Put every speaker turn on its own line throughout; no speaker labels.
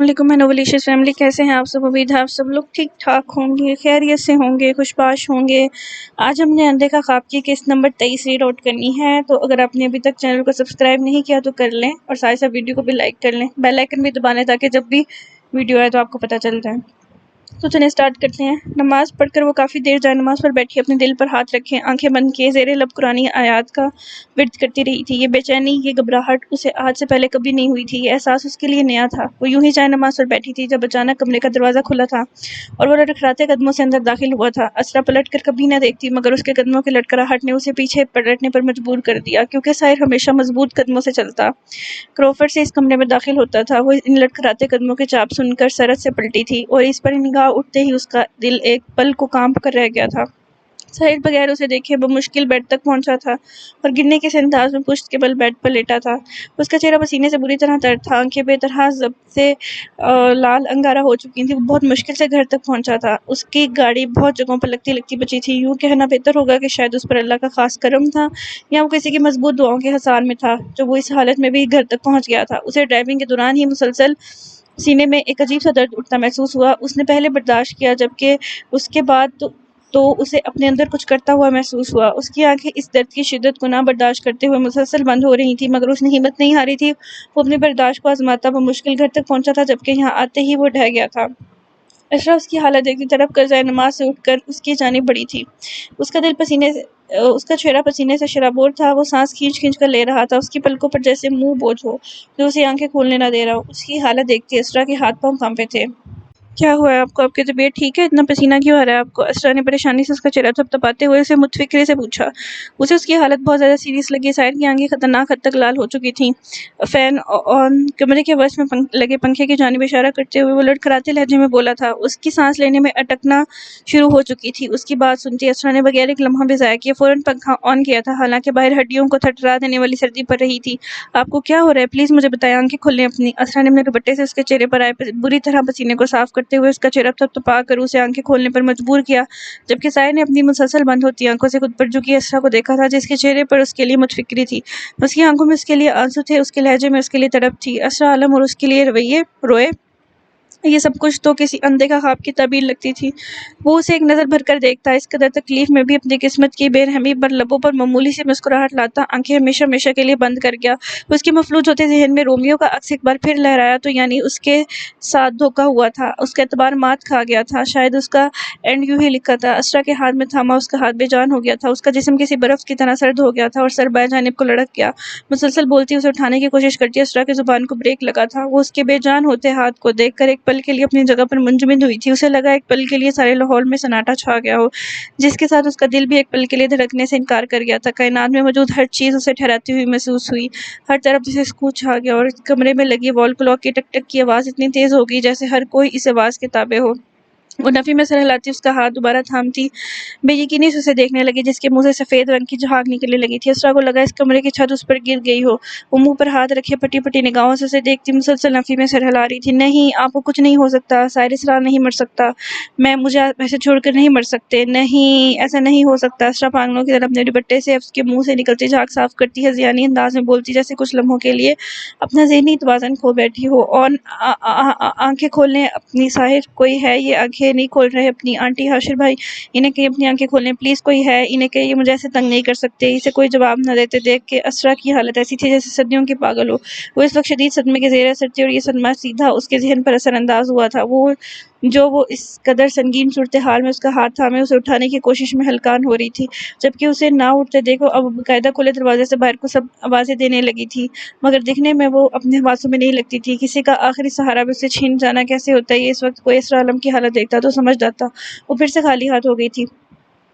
علیکم میں نولیشیس فیملی، کیسے ہیں آپ سب؟ امید ہے آپ سب لوگ ٹھیک ٹھاک ہوں گے، خیریت سے ہوں گے، خوش باش ہوں گے۔ آج ہم نے اندیکھا خواب کی قسط نمبر 23 ریڈ آؤٹ کرنی ہے، تو اگر آپ نے ابھی تک چینل کو سبسکرائب نہیں کیا تو کر لیں، اور ساتھ ساتھ ویڈیو کو بھی لائک کر لیں، بیل آئکن بھی دبا لیں تاکہ جب بھی ویڈیو آئے تو آپ کو پتہ چل جائے۔ تو چلیں اسٹارٹ کرتے ہیں۔ نماز پڑھ کر وہ کافی دیر جائے نماز پر بیٹھی، اپنے دل پر ہاتھ رکھے، آنکھیں بند کیے زیر لب قرآنی آیات کا ورد کرتی رہی تھی۔ یہ بے چینی، یہ گھبراہٹ اسے آج سے پہلے کبھی نہیں ہوئی تھی، یہ احساس اس کے لیے نیا تھا۔ وہ یوں ہی جائے نماز پر بیٹھی تھی جب اچانک کمرے کا دروازہ کھلا تھا اور وہ لڑکھڑاتے قدموں سے اندر داخل ہوا تھا۔ اسرا پلٹ کر کبھی نہ دیکھتی، مگر اس کے قدموں کی لڑکھڑاہٹ نے اسے پیچھے پلٹنے پر مجبور کر دیا، کیونکہ ساحر ہمیشہ مضبوط قدموں سے چلتا۔ کروفرڈ سے اس کمرے میں داخل ہوتا تھا۔ وہ ان لڑکھڑاتے قدموں کے چاپ سن کر سرت سے پلٹی تھی، اور اس پر نگاہ اٹھتے ہی اس کا دل ایک پل کو کانپ کر رہ گیا تھا۔ ساحر بغیر اسے دیکھے بمشکل بیڈ تک پہنچا تھا اور گرنے کے انداز میں پشت کے بل بیڈ پر لیٹا تھا۔ اس کا چہرہ پسینے سے بری طرح تر تھا، آنکھیں بے طرح ضبط سے لال انگارہ ہو چکی تھیں۔ وہ بہت مشکل سے گھر تک پہنچا تھا۔ اس کی گاڑی بہت جگہوں پر لگتی لگتی بچی تھی۔ یوں کہنا بہتر ہوگا کہ شاید اس پر اللہ کا خاص کرم تھا، یا وہ کسی کی مضبوط دعاؤں کے حصار میں تھا جو وہ اس حالت میں بھی گھر تک پہنچ گیا تھا۔ اسے ڈرائیونگ کے دوران ہی مسلسل سینے میں ایک عجیب سا درد اٹھتا محسوس ہوا۔ اس نے پہلے برداشت کیا، جبکہ اس کے بعد تو اسے اپنے اندر کچھ کرتا ہوا محسوس ہوا۔ اس کی آنکھیں اس درد کی شدت کو نہ برداشت کرتے ہوئے مسلسل بند ہو رہی تھیں، مگر اس نے ہمت نہیں ہاری تھی۔ وہ اپنی برداشت کو آزماتا بمشکل گھر تک پہنچا تھا، جبکہ یہاں آتے ہی وہ ڈھہ گیا تھا۔ اشرا اس کی حالت دیکھتی تڑپ کر جائے نماز سے اٹھ کر اس کی جانب بڑھی تھی۔ اس کا چہرہ پسینے سے شرابور تھا۔ وہ سانس کھینچ کھینچ کر لے رہا تھا، اس کی پلکوں پر جیسے منہ بوجھ ہو جو اسے آنکھیں کھولنے نہ دے رہا ہو۔ اس کی حالت دیکھتی اسرا کے ہاتھ پاؤں کانپے تھے۔ کیا ہوا ہے آپ کو؟ آپ کی طبیعت ٹھیک ہے؟ اتنا پسینہ کیوں آ رہا ہے آپ کو؟ اسرا نے پریشانی سے اس کا چہرہ تھپتپاتے ہوئے اسے متفکری سے پوچھا۔ اسے اس کی حالت بہت زیادہ سیریس لگی۔ ساحر کی آنکھیں خطرناک حد تک لال ہو چکی تھیں۔ فین آن، کمرے کے وسط میں لگے پنکھے کی جانب اشارہ کرتے ہوئے وہ لڑکھڑاتے لہجے میں بولا تھا۔ اس کی سانس لینے میں اٹکنا شروع ہو چکی تھی۔ اس کی بات سنتی اسرا نے بغیر ایک لمحہ بھی ضائع کیے فوراً پنکھا آن کیا تھا، حالانکہ باہر ہڈیوں کو تھرتھرا دینے والی سردی پڑ رہی تھی۔ آپ کو کیا ہو رہا ہے؟ پلیز مجھے بتائیں، آنکھیں کھولیں اپنی۔ اسرا نے اپنے دوپٹے سے اس کے چہرے پر آئے بری طرح پسینے کو صاف کرتے ہوئے اس کا چہرہ تھپتپا کر اسے آنکھیں کھولنے پر مجبور کیا، جبکہ ساحر نے اپنی مسلسل بند ہوتی آنکھوں سے خود پر جھکی اسرا کو دیکھا تھا، جس کے چہرے پر اس کے لیے متفکری تھی۔ اس کی آنکھوں میں اس کے لیے آنسو تھے، اس کے لہجے میں اس کے لیے تڑپ تھی۔ اسرا عالم اور اس کے لیے روئے۔ یہ سب کچھ تو کسی اندیکھا خواب کی تعبیر لگتی تھی۔ وہ اسے ایک نظر بھر کر دیکھتا، اس قدر تکلیف میں بھی اپنی قسمت کی بے رحمی پر لبوں پر معمولی سی مسکراہٹ لاتا، آنکھیں ہمیشہ ہمیشہ کے لیے بند کر گیا۔ اس کے مفلوج ہوتے ذہن میں رومیو کا عکس ایک بار پھر لہرایا، تو یعنی اس کے ساتھ دھوکا ہوا تھا، اس کا اعتبار مات کھا گیا تھا، شاید اس کا اینڈ یوں ہی لکھا تھا۔ اسرا کے ہاتھ میں تھاما اس کا ہاتھ بے جان ہو گیا تھا، اس کا جسم کسی برف کی طرح سرد ہو گیا تھا اور سر بائیں جانب کو لڑک گیا۔ مسلسل بولتی اسے اٹھانے کی کوشش کرتی اسرا کی زبان کو بریک لگا تھا۔ وہ اس کے بے جان ہوتے ہاتھ کو دیکھ کر ایک پل کے لیے اپنی جگہ پر منجمد ہوئی تھی۔ اسے لگا ایک پل کے لیے سارے لاہور میں سناٹا چھا گیا ہو، جس کے ساتھ اس کا دل بھی ایک پل کے لیے دھڑکنے سے انکار کر گیا تھا۔ کائنات میں موجود ہر چیز اسے ٹھہراتی ہوئی محسوس ہوئی، ہر طرف جسے سکون چھا گیا، اور کمرے میں لگی وال کلاک کی ٹک ٹک کی آواز اتنی تیز ہو گئی جیسے ہر کوئی اس آواز کے تابع ہو۔ وہ نفی میں سر ہلاتی اس کا ہاتھ دوبارہ تھامتی بے یقینی سے اسے دیکھنے لگی، جس کے منہ سے سفید رنگ کی جھاگ نکلنے لگی تھی۔ اسرا کو لگا اس کمرے کی چھت اس پر گر گئی ہو۔ وہ منہ پر ہاتھ رکھے پٹی پٹی نگاہوں سے اسے دیکھتی مسلسل نفی میں سر ہلا رہی تھی۔ نہیں، آپ کو کچھ نہیں ہو سکتا، ساحر اسرا نہیں مر سکتا، مجھے ایسے چھوڑ کر نہیں مر سکتے، نہیں، ایسا نہیں ہو سکتا۔ اسرا پاگلوں کی طرح اپنے دوپٹے سے اس کے منہ سے نکلتی جھاگ صاف کرتی ہے، ذہنی انداز میں بولتی جیسے کچھ لمحوں کے لیے اپنا ذہنی توازن کھو بیٹھی ہو۔ اور آنکھیں کھولیں اپنی ساحر، کوئی ہے؟ یہ آنکھیں نہیں کھول رہے اپنی؟ آنٹی، حاشر بھائی، انہیں کہیں اپنی آنکھیں کھولیں پلیز، کوئی ہے؟ انہیں کہیں یہ مجھے ایسے تنگ نہیں کر سکتے۔ اسے کوئی جواب نہ دیتے دیکھ کے اسرا کی حالت ایسی تھی جیسے صدیوں کی پاگل ہو۔ وہ اس وقت شدید صدمے کے زیر اثر تھی، اور یہ صدمہ سیدھا اس کے ذہن پر اثر انداز ہوا تھا۔ وہ اس قدر سنگین صورتحال میں اس کا ہاتھ تھامے اسے اٹھانے کی کوشش میں ہلکان ہو رہی تھی، جبکہ اسے نہ اٹھتے دیکھو اب باقاعدہ کھلے دروازے سے باہر کو سب آوازیں دینے لگی تھی، مگر دکھنے میں وہ اپنے حواسوں میں نہیں لگتی تھی۔ کسی کا آخری سہارا بھی اسے چھین جانا کیسے ہوتا ہے، یہ اس وقت کوئی اسرا عالم کی حالت دیکھتا تو سمجھ جاتا۔ وہ پھر سے خالی ہاتھ ہو گئی تھی۔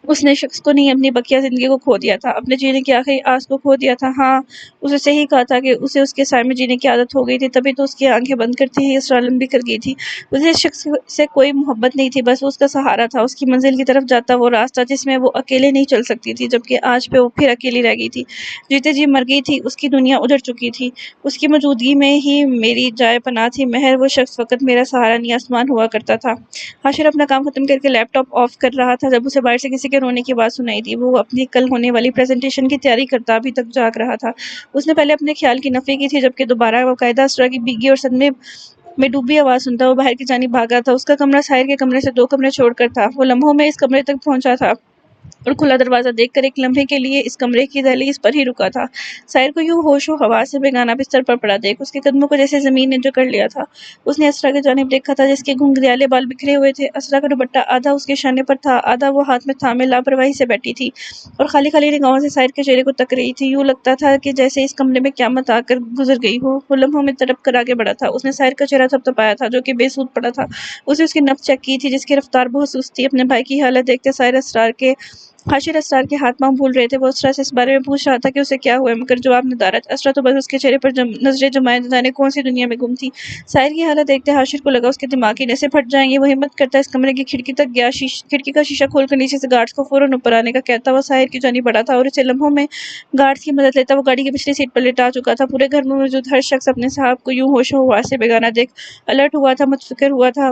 اس نے شخص کو نہیں، اپنی بقیہ زندگی کو کھو دیا تھا، اپنے جینے کی آخری آس کو کھو دیا تھا۔ ہاں، اسے صحیح کہا تھا کہ اسے اس کے سائے میں جینے کی عادت ہو گئی تھی، تبھی تو اس کی آنکھیں بند کرتی ہی اسرا عالم بکھر گئی تھی۔ اسے اس شخص سے کوئی محبت نہیں تھی، بس وہ اس کا سہارا تھا، اس کی منزل کی طرف جاتا وہ راستہ جس میں وہ اکیلے نہیں چل سکتی تھی، جبکہ آج پہ وہ پھر اکیلی رہ گئی تھی، جیتے جی مر گئی تھی، اس کی دنیا اجڑ چکی تھی، اس کی موجودگی میں ہی میری جائے پناہ تھی۔ مہر وہ شخص فقط میرا سہارا نہیں آسمان ہوا کرتا تھا۔ حاشر اپنا کام ختم کر کے لیپ ٹاپ آف کر رہا تھا جب اسے باہر سے کسی کے رونے کی آواز سنائی دی۔ وہ اپنی کل ہونے والی پریزنٹیشن کی تیاری کرتا ابھی تک جاگ رہا تھا۔ اس نے پہلے اپنے خیال کی نفی کی تھی، جبکہ دوبارہ باقاعدہ اسرا کی بھیگی اور صدمے میں ڈوبی آواز سنتا وہ باہر کی جانب بھاگا تھا۔ اس کا کمرہ ساحر کے کمرے سے 2 کمرے چھوڑ کر تھا۔ وہ لمحوں میں اس کمرے تک پہنچا تھا اور کھلا دروازہ دیکھ کر ایک لمحے کے لیے اس کمرے کی دہلیز پر ہی رکا تھا۔ ساحر کو یوں ہوش و حواس سے بیگانہ بستر پر پڑا دیکھ اس کے قدموں کو جیسے زمین نے جکڑ لیا تھا۔ اس نے اسرا کی جانب دیکھا تھا جس کے گھنگریالے بال بکھرے ہوئے تھے۔ اسرا کا دوپٹہ آدھا اس کے شانے پر تھا، آدھا وہ ہاتھ میں تھامے لاپرواہی سے بیٹھی تھی اور خالی خالی نگاہوں سے ساحر کے چہرے کو تک رہی تھی۔ یوں لگتا تھا کہ جیسے اس کمرے میں قیامت آ کر گزر گئی ہو۔ وہ لمحوں میں تڑپ کر آگے بڑھا تھا۔ اس نے ساحر کا چہرہ تھپتھپایا تھا جو کہ بے سود پڑا تھا۔ اس نے اس کی نبض چیک کی تھی جس کی رفتار بہت سست تھی۔ اپنے بھائی کی حالت دیکھتے حاشر اسرار کے ہاتھ پاؤں بھول رہے تھے۔ وہ اسرا سے اس بارے میں پوچھ رہا تھا کہ اسے کیا ہوا ہے مگر جواب ندارت۔ اسرا تو بس اس کے چہرے پر نظریں جمائے نہ جانے کون سی دنیا میں گم تھی۔ ساحر کی حالت دیکھتے حاشر کو لگا اس کے دماغ کی نسیں پھٹ جائیں گی۔ وہ ہمت کرتا اس کمرے کی کھڑکی تک گیا، کھڑکی کا شیشہ کھول کر نیچے سے گارڈز کو فوراً اوپر آنے کا کہتا وہ ساحر کی جانب بڑھا تھا اور اسے لمحوں میں گارڈز کی مدد لیتا وہ گاڑی کی پچھلی سیٹ پر لٹا چکا تھا۔ پورے گھر میں موجود ہر شخص اپنے صاحب کو یوں ہوش و حواس سے بیگانہ دیکھ الرٹ ہوا تھا، متفکر ہوا تھا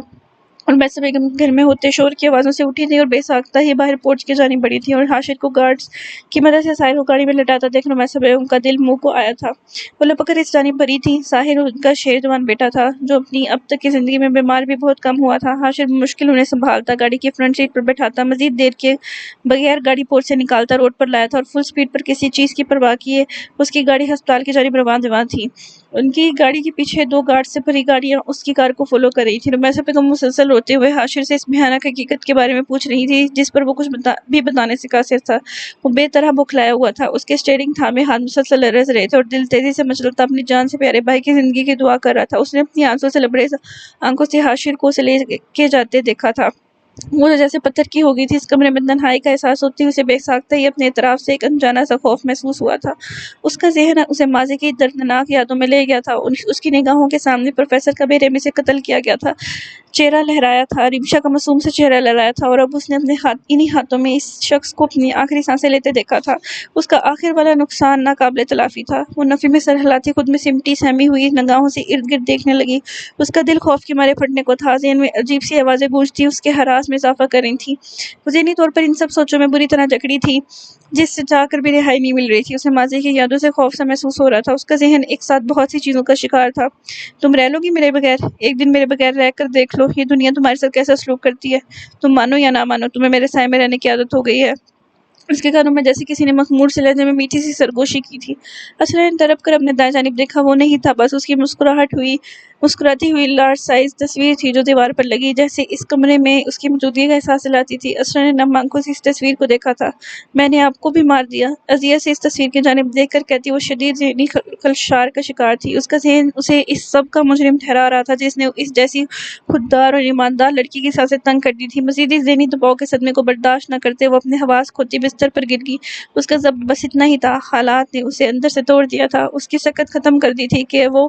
اور میسر بیگم گھر میں ہوتے شور کی آوازوں سے اٹھی تھی اور بے ساختہ ہی باہر پورچ کی جانب بڑھی تھی اور حاشر کو گارڈز کی مدد سے ساحر کو گاڑی میں لٹاتا دیکھ میسر بیگم کا دل منہ کو آیا تھا۔ وہ لپک کر اس جانب بڑھی تھی۔ ساحر ان کا شیر جوان بیٹا تھا جو اپنی اب تک کی زندگی میں بیمار بھی بہت کم ہوا تھا۔ حاشر بمشکل انہیں سنبھالتا، گاڑی کی فرنٹ سیٹ پر بٹھاتا، مزید دیر کے بغیر گاڑی پورچ سے نکالتا، روڈ پر لایا تھا اور فل سپیڈ پر کسی چیز کی پرواہ کیے اس کی گاڑی ہسپتال کی جانب رواں تھی۔ ان کی گاڑی کے پیچھے 2 گارڈ سے بھری گاڑیاں اس کی کار کو فالو کر رہی تھیں۔ میسر بیگم مسلسل روتے ہوئے حاشر سے اس بھیانک حقیقت کے بارے میں پوچھ رہی تھی جس پر وہ کچھ بھی بتانے سے قاصر تھا۔ وہ بے طرح بوکھلایا ہوا تھا، اس کے اسٹیئرنگ تھامے ہاتھ مسلسل لرز رہے تھے اور دل تیزی سے مچلتا اپنی جان سے پیارے بھائی کی زندگی کی دعا کر رہا تھا۔ اس نے اپنی آنسوں سے لبریز آنکھوں سے حاشر کو اسے لے کے جاتے دیکھا تھا۔ وہ جیسے پتھر کی ہو گئی تھی۔ اس کمرے میں تنہائی کا احساس ہوتے اسے بے ساختہ ہی اپنے اطراف سے ایک انجانا سا خوف محسوس ہوا تھا۔ اس کا ذہن اسے ماضی کی دردناک یادوں میں لے گیا تھا۔ اس کی نگاہوں کے سامنے پروفیسر کا بے رحمی سے قتل کیا گیا تھا چہرہ لہرایا تھا، رمشا کا معصوم سے چہرہ لہرایا تھا اور اب اس نے اپنے انہی ہاتھوں میں اس شخص کو اپنی آخری سانسیں لیتے دیکھا تھا۔ اس کا آخر والا نقصان ناقابل تلافی تھا۔ وہ نفی میں سر ہلاتی خود میں سمٹی سہمی ہوئی نگاہوں سے ارد گرد دیکھنے لگی۔ اس کا دل خوف کے مارے پھٹنے کو تھا۔ ذہن میں عجیب سی آوازیں گونجتی اس کے ہراس میں اضافہ کر رہی تھیں۔ وہ ذہنی طور پر ان سب سوچوں میں بری طرح جکڑی تھی جس سے چاہ کر بھی رہائی نہیں مل رہی تھی۔ اسے ماضی کی یادوں سے خوف سا محسوس ہو رہا تھا۔ اس کا ذہن ایک ساتھ بہت سی چیزوں کا شکار تھا۔ تم رہ لو گی میرے بغیر؟ ایک دن میرے بغیر رہ کر دیکھ لو یہ دنیا تمہارے ساتھ کیسا سلوک کرتی ہے۔ تم مانو یا نہ مانو تمہیں میرے سائے میں رہنے کی عادت ہو گئی ہے۔ اس کے کانوں میں جیسے کسی نے مخمور سے لہجے میں میٹھی سی سرگوشی کی تھی۔ اسرا نے تڑپ کر اپنے دائیں جانب دیکھا، وہ نہیں تھا، بس اس کی مسکراتی ہوئی لارج سائز تصویر تھی جو دیوار پر لگی، جیسے اس کمرے میں اس کی موجودگی کا احساس دلاتی تھی۔ اسرا نے نم آنکھوں سے اس تصویر کو دیکھا تھا۔ میں نے آپ کو بھی مار دیا، اذیت سے اس تصویر کی جانب دیکھ کر کہتی وہ شدید ذہنی خلشار کا شکار تھی۔ اس کا ذہن اسے اس سب کا مجرم ٹھہرا رہا تھا جس نے اس جیسی خوددار اور ایماندار لڑکی کی سانسیں تنگ کر دی تھی۔ مزید اس ذہنی دباؤ کے صدمے کو برداشت نہ کرتے وہ اپنے حواس کھوتی بستر پر گر گئی۔ اس کا ضبط بس اتنا ہی تھا، حالات نے اسے اندر سے توڑ دیا تھا، اس کی سکت ختم کر دی تھی کہ وہ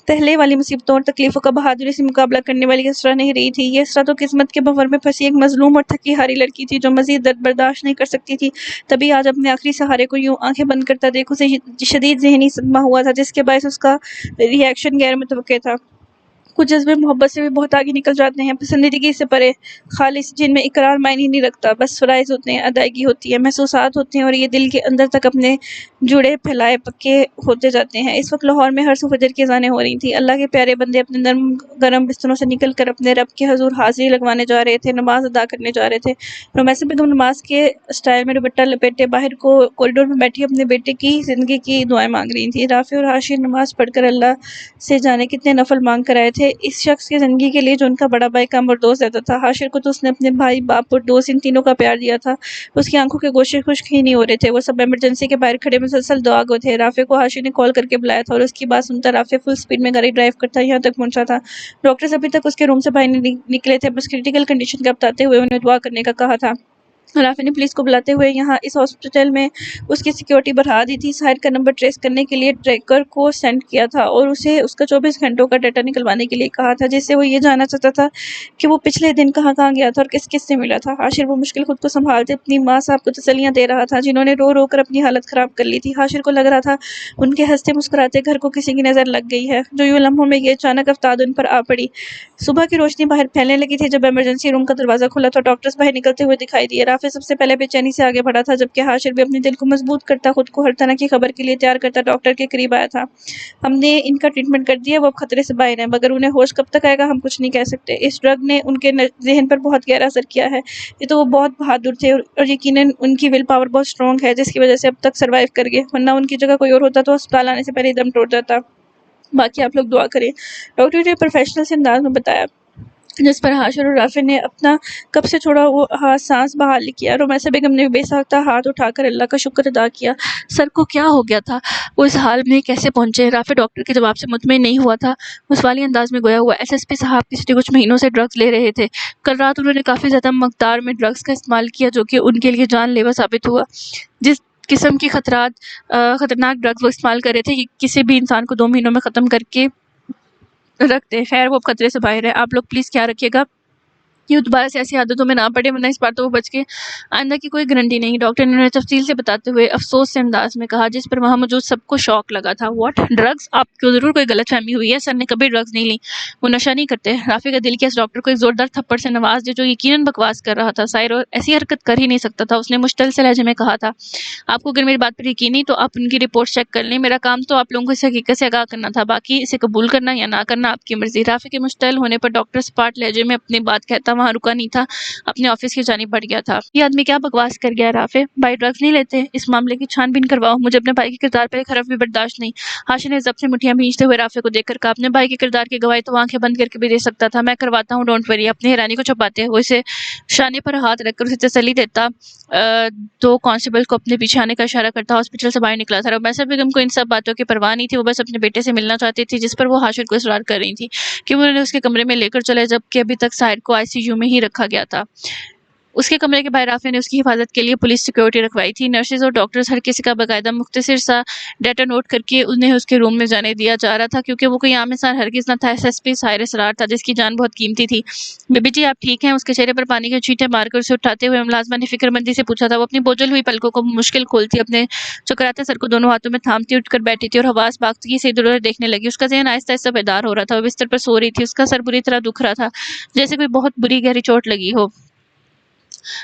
پہلے والی مصیبتوں اور تکلیفوں کا بہادری سے مقابلہ کرنے والی اسرا نہیں رہی تھی۔ یہ اسرا تو قسمت کے بھنور میں پھنسی ایک مظلوم اور تھکی ہاری لڑکی تھی جو مزید درد برداشت نہیں کر سکتی تھی۔ تبھی آج اپنے آخری سہارے کو یوں آنکھیں بند کرتا دیکھ اسے شدید ذہنی صدمہ ہوا تھا جس کے باعث اس کا ری ایکشن غیر متوقع تھا۔ کچھ جذبے محبت سے بھی بہت آگے نکل جاتے ہیں، پسندیدگی سے پرے، خالص، جن میں اقرار معنی نہیں رکھتا، بس فرائض ہوتے ہیں، ادائیگی ہوتی ہے، محسوسات ہوتے ہیں اور یہ دل کے اندر تک اپنے جڑے پھیلائے پکے ہوتے جاتے ہیں۔ اس وقت لاہور میں ہر سو فجر کی اذانیں ہو رہی تھیں۔ اللہ کے پیارے بندے اپنے نرم گرم بستروں سے نکل کر اپنے رب کے حضور حاضری لگوانے جا رہے تھے، نماز ادا کرنے جا رہے تھے۔ رومیسا بیگم نماز کے سٹائل میں دوپٹہ لپیٹے باہر کوریڈور میں بیٹھی اپنے بیٹے کی زندگی کی دعائیں مانگ رہی تھیں۔ رافع اور حاشر نماز پڑھ کر اللہ سے جانے کتنے نفل مانگ کر آئے تھے اس شخص کی زندگی کے لیے جو ان کا بڑا بھائی کم اور دوست زیادہ تھا۔ حاشر کو تو اس نے اپنے بھائی، باپ اور دوست ان تینوں کا پیار دیا تھا۔ اس کی آنکھوں کے گوشے خشک ہی نہیں ہو رہے تھے، وہ سب ایمرجنسی کے باہر کھڑے مسلسل دعا گو تھے۔ رافع کو حاشر نے کال کر کے بلایا تھا اور اس کی بات سنتا رافع فل سپیڈ میں گاڑی ڈرائیو کرتا یہاں تک پہنچا تھا۔ ڈاکٹرز ابھی تک اس کے روم سے باہر نہیں نکلے تھے، بس کریٹیکل کنڈیشن کا بتاتے ہوئے انہیں دعا کرنے کا کہا تھا۔ رافع نے پولیس کو بلاتے ہوئے یہاں اس ہاسپٹل میں اس کی سیکیورٹی بڑھا دی تھی۔ ساحر کا نمبر ٹریس کرنے کے لیے ٹریکر کو سینڈ کیا تھا اور اسے اس کا 24 گھنٹوں کا ڈیٹا نکلوانے کے لیے کہا تھا جس سے وہ یہ جاننا چاہتا تھا کہ وہ پچھلے دن کہاں گیا تھا اور کس کس سے ملا تھا۔ حاشر وہ مشکل خود کو سنبھالتے اپنی ماں صاحب کو تسلیاں دے رہا تھا جنہوں نے رو رو کر اپنی حالت خراب کر لی تھی۔ حاشر کو لگ رہا تھا ان کے ہنستے مسکراتے گھر کو کسی کی نظر لگ گئی ہے جو یوں لمحوں میں یہ اچانک افتاد ان پر آ پڑی۔ صبح کی روشنی باہر پھیلنے لگی تھی جب ایمرجنسی روم کا دروازہ کھلا تو ڈاکٹرز باہر نکلتے ہوئے دکھائی دیے۔ رافع سب سے پہلے بے چینی سے آگے بڑھا تھا، جبکہ حاشر بھی اپنے دل کو مضبوط کرتا، خود کو ہر طرح کی خبر کے لیے تیار کرتا ڈاکٹر کے قریب آیا تھا۔ ہم نے ان کا ٹریٹمنٹ کر دیا، وہ اب خطرے سے باہر ہیں، مگر انہیں ہوش کب تک آئے گا ہم کچھ نہیں کہہ سکتے۔ اس ڈرگ نے ان کے ذہن پر بہت گہرا اثر کیا ہے۔ یہ تو وہ بہت بہادر تھے اور یقیناً ان کی ول پاور بہت اسٹرانگ ہے، جس کی وجہ سے اب تک سروائیو کر گئے، ورنہ ان کی جگہ کوئی اور ہوتا تو ہسپتال آنے سے پہلے ہی دم ٹوٹ جاتا۔ باقی آپ لوگ دعا کریں۔ ڈاکٹر نے پروفیشنل سے انداز میں بتایا، جس پر حاشر اور رافع نے اپنا کب سے چھوڑا وہ سانس بحال کیا۔ رومیسا بیگم نے بے ساختہ ہاتھ اٹھا کر اللہ کا شکر ادا کیا۔ سر کو کیا ہو گیا تھا؟ وہ اس حال میں کیسے پہنچے؟ رافع ڈاکٹر کے جواب سے مطمئن نہیں ہوا تھا، وہ سوالی انداز میں گویا ہوا۔ ایس ایس پی صاحب پچھلے کچھ مہینوں سے ڈرگز لے رہے تھے۔ کل رات انہوں نے کافی زیادہ مقدار میں ڈرگز کا استعمال کیا، جو کہ ان کے لیے جان لیوا ثابت ہوا۔ جس قسم کی خطرناک ڈرگز وہ استعمال کر رہے تھے، یہ کسی بھی انسان کو 2 مہینوں میں ختم کر کے رکھ دے۔ خیر وہ اب خطرے سے باہر ہے، آپ لوگ پلیز خیال رکھیے گا کہ وہ دوبارہ سے ایسی عادتوں میں نہ پڑے، ورنہ اس بار تو وہ بچ کے آئندہ کی کوئی گارنٹی نہیں۔ ڈاکٹر نے انہیں تفصیل سے بتاتے ہوئے افسوس سے انداز میں کہا، جس پر وہاں موجود سب کو شوق لگا تھا۔ واٹ؟ ڈرگز؟ آپ کو ضرور کوئی غلط فہمی ہوئی ہے، سر نے کبھی ڈرگز نہیں لی، وہ نشہ نہیں کرتے۔ رافع کا دل کیا اس ڈاکٹر کو ایک زوردار تھپڑ سے نواز دے جو یقیناً بکواس کر رہا تھا۔ ظاہر ایسی حرکت کر ہی نہیں سکتا تھا۔ اس نے مشتعل سے لہجے میں کہا تھا، آپ کو اگر میری بات پر یقین نہیں تو آپ ان کی رپورٹ چیک کر لیں، میرا کام تو آپ لوگوں کو اس حقیقت سے آگاہ کرنا تھا، باقی اسے قبول کرنا یا نہ کرنا آپ کی مرضی۔ رافع کے مشتعل ہونے پر ڈاکٹر سپاٹ لہجے میں اپنی بات کہتا وہاں رکا نہیں تھا، اپنے آفس کی جانب بڑھ گیا تھا۔ یہ آدمی کیا بکواس کر گیا؟ رافع بھائی ڈرگز نہیں لیتے، اس معاملے کی چھان بین کرواؤ، مجھے اپنے بھائی کے کردار پر ایک حرف بھی برداشت نہیں۔ حاشر نے ضبط سے مٹھیاں بھینچتے ہوئے رافع کو دیکھ کر کہا، اپنے بھائی کے کردار کی گواہی تو آنکھیں بند کر کے بھی دے سکتا تھا، میں کرواتا ہوں، ڈونٹ وری۔ اپنی حیرانی کو چھپاتے ہوئے اسے شانے پر ہاتھ رکھ کر اسے تسلی دیتا 2 کانسٹیبل کو اپنے پیچھے آنے کا اشارہ کرتا ہاسپٹل سے باہر نکلا تھا۔ رومیسا بیگم کو ان سب باتوں کی پرواہ نہیں تھی، وہ بس اپنے بیٹے سے ملنا چاہتی تھی، جس پر وہ حاشر کو اصرار کر رہی تھی کہ وہ انہیں اس کے کمرے میں لے کر چلے، جبکہ ابھی تک ساحر کو ICU میں ہی رکھا گیا تھا۔ اس کے کمرے کے باہر رافع نے اس کی حفاظت کے لیے پولیس سیکیورٹی رکھوائی تھی۔ نرسز اور ڈاکٹرز ہر کسی کا باقاعدہ مختصر سا ڈیٹا نوٹ کر کے انہیں اس کے روم میں جانے دیا جا رہا تھا، کیونکہ وہ کوئی عام انسان ہرگز نہ تھا۔ SSP ظاہر اسرار تھا، جس کی جان بہت قیمتی تھی۔ بی بی جی آپ ٹھیک ہیں؟ اس کے چہرے پر پانی کے چھینٹے مار کر اسے اٹھاتے ہوئے ملازمہ نے فکر مندی سے پوچھا تھا۔ وہ اپنی بوجھل ہوئی پلکوں کو مشکل کھولتی، اپنے چکراتے سر کو دونوں ہاتھوں میں تھامتی اٹھ کر بیٹھی تھی اور حواس باختگی سے ادھر ادھر دیکھنے لگی۔ اس کا ذہن آہستہ آہستہ بیدار ہو رہا تھا، وہ بستر پر سو رہی تھی، اس کا سر بری طرح دکھ رہا تھا، جیسے کوئی بہت بری گہری چوٹ لگی ہو۔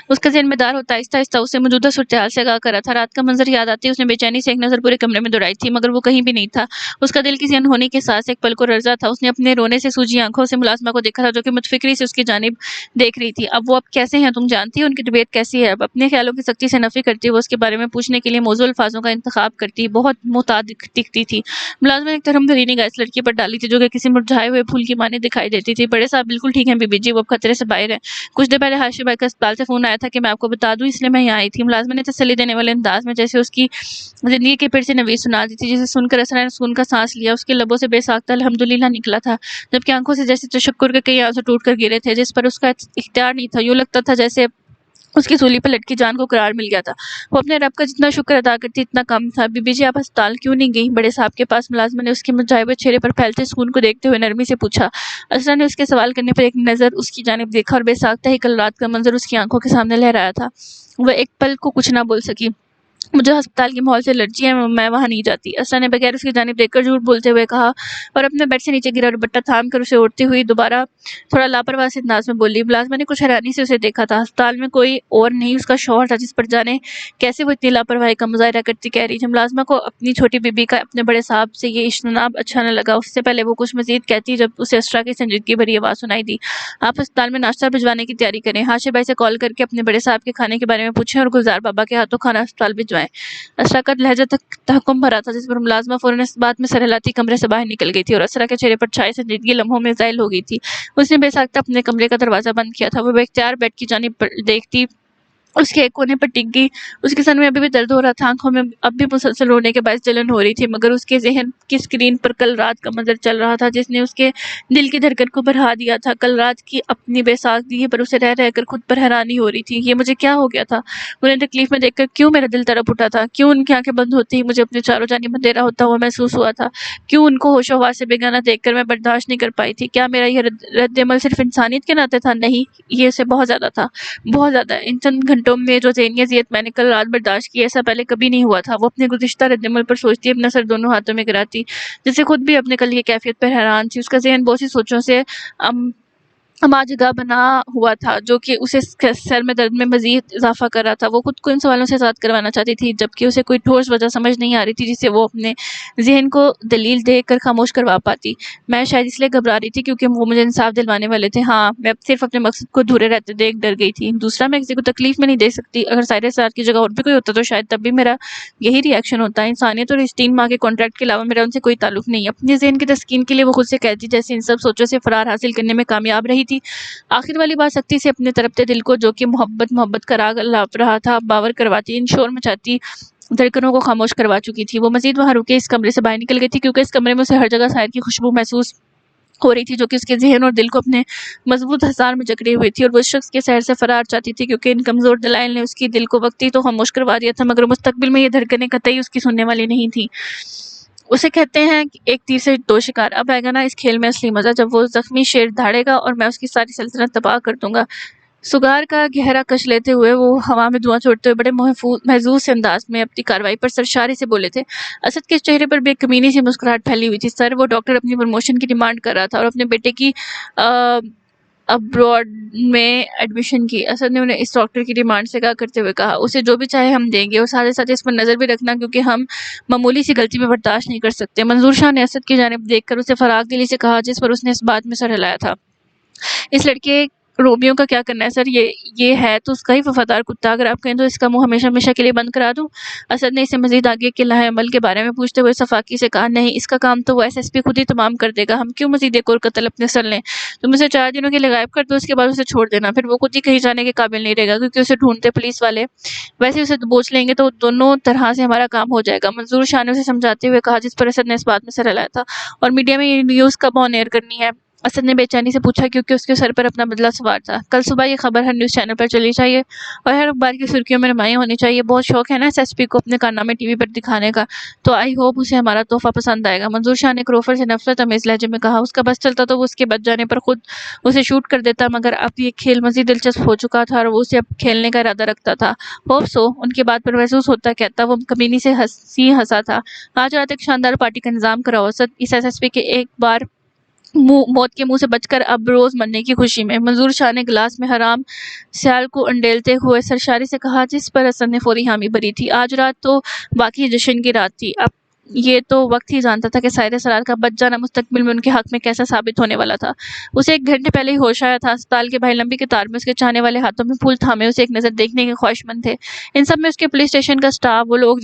اس کا ذہن بیدار ہوتا آہستہ آہستہ اسے موجودہ صورتحال سے آگاہ کر رہا تھا۔ رات کا منظر یاد آتے اس نے بے چینی سے ایک نظر پورے کمرے میں دوڑائی تھی، مگر وہ کہیں بھی نہیں تھا۔ اس کا دل کسی انہونی کے ساتھ ایک پل کو لرزا تھا۔ اس نے اپنے رونے سے سوجی آنکھوں سے ملازمہ کو دیکھا تھا، جو کہ متفکری سے اس کی جانب دیکھ رہی تھی۔ اب وہ اب کیسے ہیں تم جانتی ہو؟ ان کی طبیعت کیسی ہے اب؟ اپنے خیالوں کی سختی سے نفی کرتی وہ اس کے بارے میں پوچھنے کے لیے موزوں الفاظوں کا انتخاب کرتی، بہت محتاط دکھتی تھی۔ ملازمہ نے ایک طرح ہمدردی نگاہ اس لڑکی پر ڈالی تھی، جو کہ کسی مرجھائے ہوئے پھول کی مانند دکھائی دیتی تھی۔ بڑے صاحب بالکل ٹھیک ہیں بی بی جی، وہ اب خطرے سے باہر ہیں۔ کچھ دیر پہلے حاشر بھائی کا اسپتال سے فون آیا تھا کہ میں آپ کو بتا دوں، اس لیے میں یہاں آئی تھی۔ ملازمہ نے تسلی دینے والے انداز میں جیسے اس کی زندگی کے پھر سے نوید سنا دی تھی، جسے سن کر اسرا نے سکون کا سانس لیا۔ اس کے لبوں سے بے ساختہ الحمدللہ نکلا تھا، جبکہ آنکھوں سے جیسے تشکر کے کئی آنسو ٹوٹ کر گرے تھے، جس پر اس کا اختیار نہیں تھا۔ یوں لگتا تھا جیسے اس کی سولی پر لٹکی جان کو قرار مل گیا تھا۔ وہ اپنے رب کا جتنا شکر ادا کرتی اتنا کم تھا۔ بی بی جی آپ ہسپتال کیوں نہیں گئی بڑے صاحب کے پاس؟ ملازمہ نے اس کے مرجھائے ہوئے چہرے پر پھیلتے سکون کو دیکھتے ہوئے نرمی سے پوچھا۔ اسرا نے اس کے سوال کرنے پر ایک نظر اس کی جانب دیکھا اور بے ساختہ ہی کل رات کا منظر اس کی آنکھوں کے سامنے لہرایا تھا۔ وہ ایک پل کو کچھ نہ بول سکی۔ مجھے ہسپتال کے ماحول سے الرجی ہے، میں وہاں نہیں جاتی، اسرا نے بغیر اس کی جانب دیکھ کر جھوٹ بولتے ہوئے کہا اور اپنے بیڈ سے نیچے گرا اور دوپٹہ تھام کر اسے اوڑھتی ہوئی دوبارہ تھوڑا لاپرواہ سے انداز میں بولی۔ ملازمہ نے کچھ حیرانی سے اسے دیکھا تھا۔ ہسپتال میں کوئی اور نہیں اس کا شوہر تھا، جس پر جانے کیسے وہ اتنی لاپرواہی کا مظاہرہ کرتی کہہ رہی تھی۔ ملازمہ کو اپنی چھوٹی بی بی کا اپنے بڑے صاحب سے یہ اجتناب اچھا نہ لگا۔ اس سے پہلے وہ کچھ مزید کہتی جب اسے اسرا کی سنجیدگی بھری آواز سنائی دی، آپ ہسپتال میں ناشتہ بھجوانے کی تیاری کریں، حاشر بھائی سے کال کر کے اپنے بڑے صاحب کے کھانے کے بارے میں پوچھیں اور گلزار بابا کے ہاتھوں کھانا ہسپتال بھجوائیں۔ اسرا کا لہجہ تحکم بھرا تھا، جس پر ملازمہ فوراً اس بات میں سر ہلاتی کمرے سے باہر نکل گئی تھی اور اسرا کے چہرے پر چھائی سنجیدگی لمحوں میں زائل ہو گئی تھی۔ اس نے بے ساختہ اپنے کمرے کا دروازہ بند کیا تھا۔ وہ بے اختیار بیڈ کی جانب دیکھتی، اس کے ایک کونے پر ٹک گئی۔ اس کے سر میں ابھی بھی درد ہو رہا تھا، آنکھوں میں اب بھی مسلسل رونے کے باعث جلن ہو رہی تھی، مگر اس کے ذہن کی اسکرین پر کل رات کا منظر چل رہا تھا، جس نے اس کے دل کی دھڑکن کو بڑھا دیا تھا۔ کل رات کی اپنی بے ساختگی پر اسے رہ رہ کر خود پر حیرانی ہو رہی تھی۔ یہ مجھے کیا ہو گیا تھا؟ انہیں تکلیف میں دیکھ کر کیوں میرا دل تڑپ اٹھا تھا؟ کیوں ان کی آنکھیں بند ہوتی ہی مجھے اپنے چاروں جانب اندھیرا ہوتا ہوا محسوس ہوا تھا؟ کیوں ان کو ہوش و حواس سے بیگانہ دیکھ کر میں برداشت نہیں کر پائی تھی؟ کیا میرا یہ رد عمل صرف انسانیت کے ناطے تھا؟ نہیں، یہ اسے بہت زیادہ تھا، بہت زیادہ۔ ان چند گھنٹوں میں جو ذہنی اذیت میں نے کل رات برداشت کی، ایسا پہلے کبھی نہیں ہوا تھا۔ وہ اپنے گزشتہ رد عمل پر سوچتی، اپنا سر دونوں ہاتھوں میں گراتی، جیسے خود بھی اپنے کل کی کیفیت پر حیران تھی۔ اس کا ذہن بہت سی سوچوں سے اما جگہ بنا ہوا تھا جو کہ اسے سر میں درد میں مزید اضافہ کر رہا تھا۔ وہ خود کو ان سوالوں سے آزاد کروانا چاہتی تھی جبکہ اسے کوئی ٹھوس وجہ سمجھ نہیں آ رہی تھی جسے وہ اپنے ذہن کو دلیل دے کر خاموش کروا پاتی۔ میں شاید اس لیے گھبرا رہی تھی کیونکہ وہ مجھے انصاف دلوانے والے تھے۔ ہاں، میں صرف اپنے مقصد کو دھورے رہتے دیکھ ڈر گئی تھی۔ دوسرا، میں کسی کو تکلیف میں نہیں دے سکتی۔ اگر سارے ساتھ کی جگہ اور بھی کوئی ہوتا تو شاید تب بھی میرا یہی ری ایکشن ہوتا۔ انسانیت اور اس 3 ماہ کے کانٹریکٹ کے علاوہ میرا ان سے کوئی تعلق نہیں۔ اپنے ذہن کی تسکین کے لیے وہ خود سے کہتی جیسے ان سب سوچوں سے فرار حاصل کرنے میں کامیاب رہی تھی۔ آخر والی بات سختی سے اپنے تڑپتے دل کو جو کہ محبت کا راگ لاپ رہا تھا باور کرواتی، ان شور مچاتی دھڑکنوں کو خاموش کروا چکی تھی۔ وہ مزید وہاں رکے اس کمرے سے باہر نکل گئی تھی کیونکہ اس کمرے میں اسے ہر جگہ سائر کی خوشبو محسوس ہو رہی تھی جو کہ اس کے ذہن اور دل کو اپنے مضبوط حصار میں جکڑی ہوئی تھی، اور وہ اس شخص کے سحر سے فرار چاہتی تھی کیونکہ ان کمزور دلائل نے اس کی دل کو وقتی تو خاموش کروا دیا تھا مگر مستقبل میں یہ دھڑکنیں قطعی اس کی سننے والی نہیں تھی۔ اسے کہتے ہیں کہ ایک تیر سے 2 شکار۔ اب آئے گا نا اس کھیل میں اصلی مزہ، جب وہ زخمی شیر دھاڑے گا اور میں اس کی ساری سلطنت تباہ کر دوں گا۔ سگار کا گہرا کش لیتے ہوئے وہ ہوا میں دھواں چھوڑتے ہوئے بڑے محظوظ سے انداز میں اپنی کارروائی پر سرشاری سے بولے تھے۔ اسد کے چہرے پر بھی ایک کمینی سی مسکراہٹ پھیلی ہوئی تھی۔ سر، وہ ڈاکٹر اپنی پروموشن کی ڈیمانڈ کر رہا تھا اور اپنے بیٹے کی ابراڈ میں ایڈمیشن کی۔ اسد نے انہیں اس ڈاکٹر کی ڈیمانڈ سے کہا کرتے ہوئے کہا، اسے جو بھی چاہے ہم دیں گے، اور ساتھ ساتھ اس پر نظر بھی رکھنا کیونکہ ہم معمولی سی غلطی بھی برداشت نہیں کر سکتے۔ منظور شاہ نے اسد کی جانب دیکھ کر اسے فراخ دلی سے کہا جس پر اس نے اس بات میں سر ہلایا تھا، اس لڑکے رومیو کا کیا کرنا ہے سر؟ یہ ہے تو اس کا ہی وفادار کتا، اگر آپ کہیں تو اس کا منہ ہمیشہ ہمیشہ کے لیے بند کرا دوں؟ اسد نے اسے مزید آگے کے لائحہ عمل کے بارے میں پوچھتے ہوئے صفاقی سے کہا، نہیں، اس کا کام تو وہ SSP خود ہی تمام کر دے گا، ہم کیوں مزید ایک اور قتل اپنے سر لیں؟ تم اسے 4 دنوں کے لیے غائب کر دو، اس کے بعد اسے چھوڑ دینا، پھر وہ خود ہی کہیں جانے کے قابل نہیں رہے گا کیونکہ اسے ڈھونڈتے پولیس والے ویسے اسے بوچھ لیں گے، تو دونوں طرح سے ہمارا کام ہو جائے گا۔ منظور شاہ نے اسے سمجھاتے ہوئے کہا جس پر اسد نے اس بات میں سر ہلایا تھا، اور میڈیا میں یہ نیوز کب آن ایئر کرنی ہے؟ اسد نے بے چینی سے پوچھا کیونکہ اس کے سر پر اپنا بدلہ سوار تھا۔ کل صبح یہ خبر ہر نیوز چینل پر چلنی چاہیے اور ہر اخبار کی سرخیوں میں نمایاں ہونی چاہیے۔ بہت شوق ہے نا SSP کو اپنے کارنامے ٹی وی پر دکھانے کا، تو آئی ہوپ اسے ہمارا تحفہ پسند آئے گا۔ منظور شاہ نے کروفر سے نفرت امیز لہجے میں کہا، اس کا بس چلتا تو وہ اس کے بچ جانے پر خود اسے شوٹ کر دیتا، مگر اب یہ کھیل مزید دلچسپ ہو چکا تھا اور وہ اسے اب کھیلنے کا ارادہ رکھتا تھا۔ ہوپ سو، ان کی بات پر محسوس ہوتا کہتا، وہ کمینی سے ہنسا تھا۔ آج رات ایک شاندار پارٹی کا انتظام کراؤ اسد، اس SSP کے ایک بار موت کے منہ سے بچ کر اب روز مرنے کی خوشی میں۔ منظور شاہ نے گلاس میں حرام سیال کو انڈیلتے ہوئے سرشاری سے کہا جس پر اسد نے فوری حامی بھری تھی۔ آج رات تو واقعی جشن کی رات تھی۔ اب یہ تو وقت ہی جانتا تھا کہ سائر سرار کا بچ جانا مستقبل میں ان کے حق میں کیسا ثابت ہونے والا تھا۔ اسے 1 گھنٹے پہلے ہی ہوش آیا تھا۔ اسپتال کے باہر لمبی قطار میں اس کے چاہنے والے ہاتھوں میں پھول تھامے اسے ایک نظر دیکھنے کے خواہشمند تھے۔ ان سب میں اس کے پولیس اسٹیشن کا سٹاف، وہ لوگ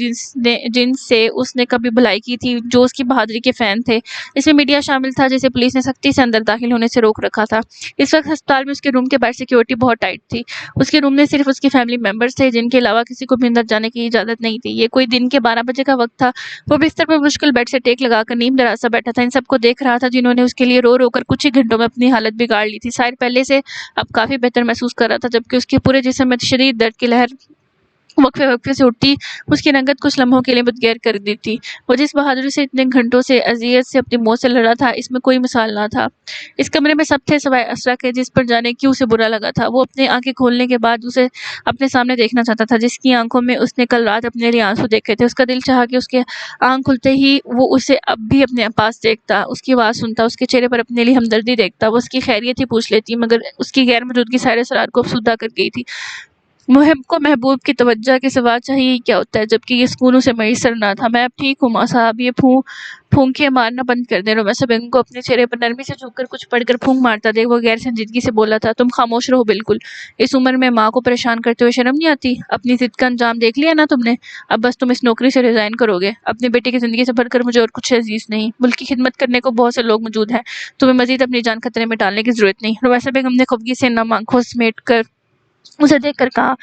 جن سے اس نے کبھی بھلائی کی تھی، جو اس کی بہادری کے فین تھے۔ اس میں میڈیا شامل تھا جسے پولیس نے سختی سے اندر داخل ہونے سے روک رکھا تھا۔ اس وقت ہسپتال میں اس کے روم کے باہر سیکیورٹی بہت ٹائٹ تھی۔ اس کے روم میں صرف اس کی فیملی ممبرز تھے جن کے علاوہ کسی کو بھی اندر جانے کی اجازت نہیں تھی۔ یہ کوئی دن کے 12 بجے کا وقت تھا۔ وہ بستر پر مشکل بیڈ سے ٹیک لگا کر نیم دراز سا بیٹھا تھا، ان سب کو دیکھ رہا تھا جنہوں نے اس کے لیے رو رو کر کچھ ہی گھنٹوں میں اپنی حالت بگاڑ لی تھی۔ سائر پہلے سے اب کافی بہتر محسوس کر رہا تھا جبکہ اس کے پورے جسم میں شدید درد کی لہر وقفے وقفے سے اٹھتی اس کی رنگت کچھ لمحوں کے لیے متغیر کر دی تھی۔ وہ جس بہادری سے اتنے گھنٹوں سے اذیت سے اپنی موت سے لڑا تھا اس میں کوئی مثال نہ تھا۔ اس کمرے میں سب تھے سوائے اسرا کے جس پر جانے کیوں اسے برا لگا تھا۔ وہ اپنی آنکھیں کھولنے کے بعد اسے اپنے سامنے دیکھنا چاہتا تھا جس کی آنکھوں میں اس نے کل رات اپنے لیے آنسو دیکھے تھے۔ اس کا دل چاہا کہ اس کے آنکھ کھلتے ہی وہ اسے اب بھی اپنے پاس دیکھتا، اس کی آواز سنتا، اس کے چہرے پر اپنے لیے ہمدردی دیکھتا، وہ اس کی خیریت ہی پوچھ لیتی، مگر اس کی غیر موجودگی سارے سرار کو افسردہ کر گئی تھی۔ محب کو محبوب کی توجہ کے سوا چاہیے کیا ہوتا ہے جبکہ یہ سکون اسے میسر نہ تھا۔ میں اب ٹھیک ہوں ماں صاحب، یہ پھونکیں مارنا بند کر دیں۔ رومیسا بیگم کو اپنے چہرے پر نرمی سے جھک کر کچھ پڑھ کر پھونک مارتا دیکھ وہ غیر سنجیدگی سے بولا تھا، تم خاموش رہو بالکل۔ اس عمر میں ماں کو پریشان کرتے ہوئے شرم نہیں آتی؟ اپنی ضد کا انجام دیکھ لیا نا تم نے، اب بس تم اس نوکری سے ریزائن کرو گے۔ اپنے بیٹے کی زندگی سے بڑھ کر مجھے اور کچھ عزیز نہیں۔ ملک کی خدمت کرنے کو بہت سے لوگ موجود ہیں، تمہیں مزید اپنی جان خطرے میں ڈالنے کی ضرورت نہیں۔ رومیسا بیگم نے خفگی سے نم آنکھوں سمیٹ کر اسے دیکھ کر کہا۔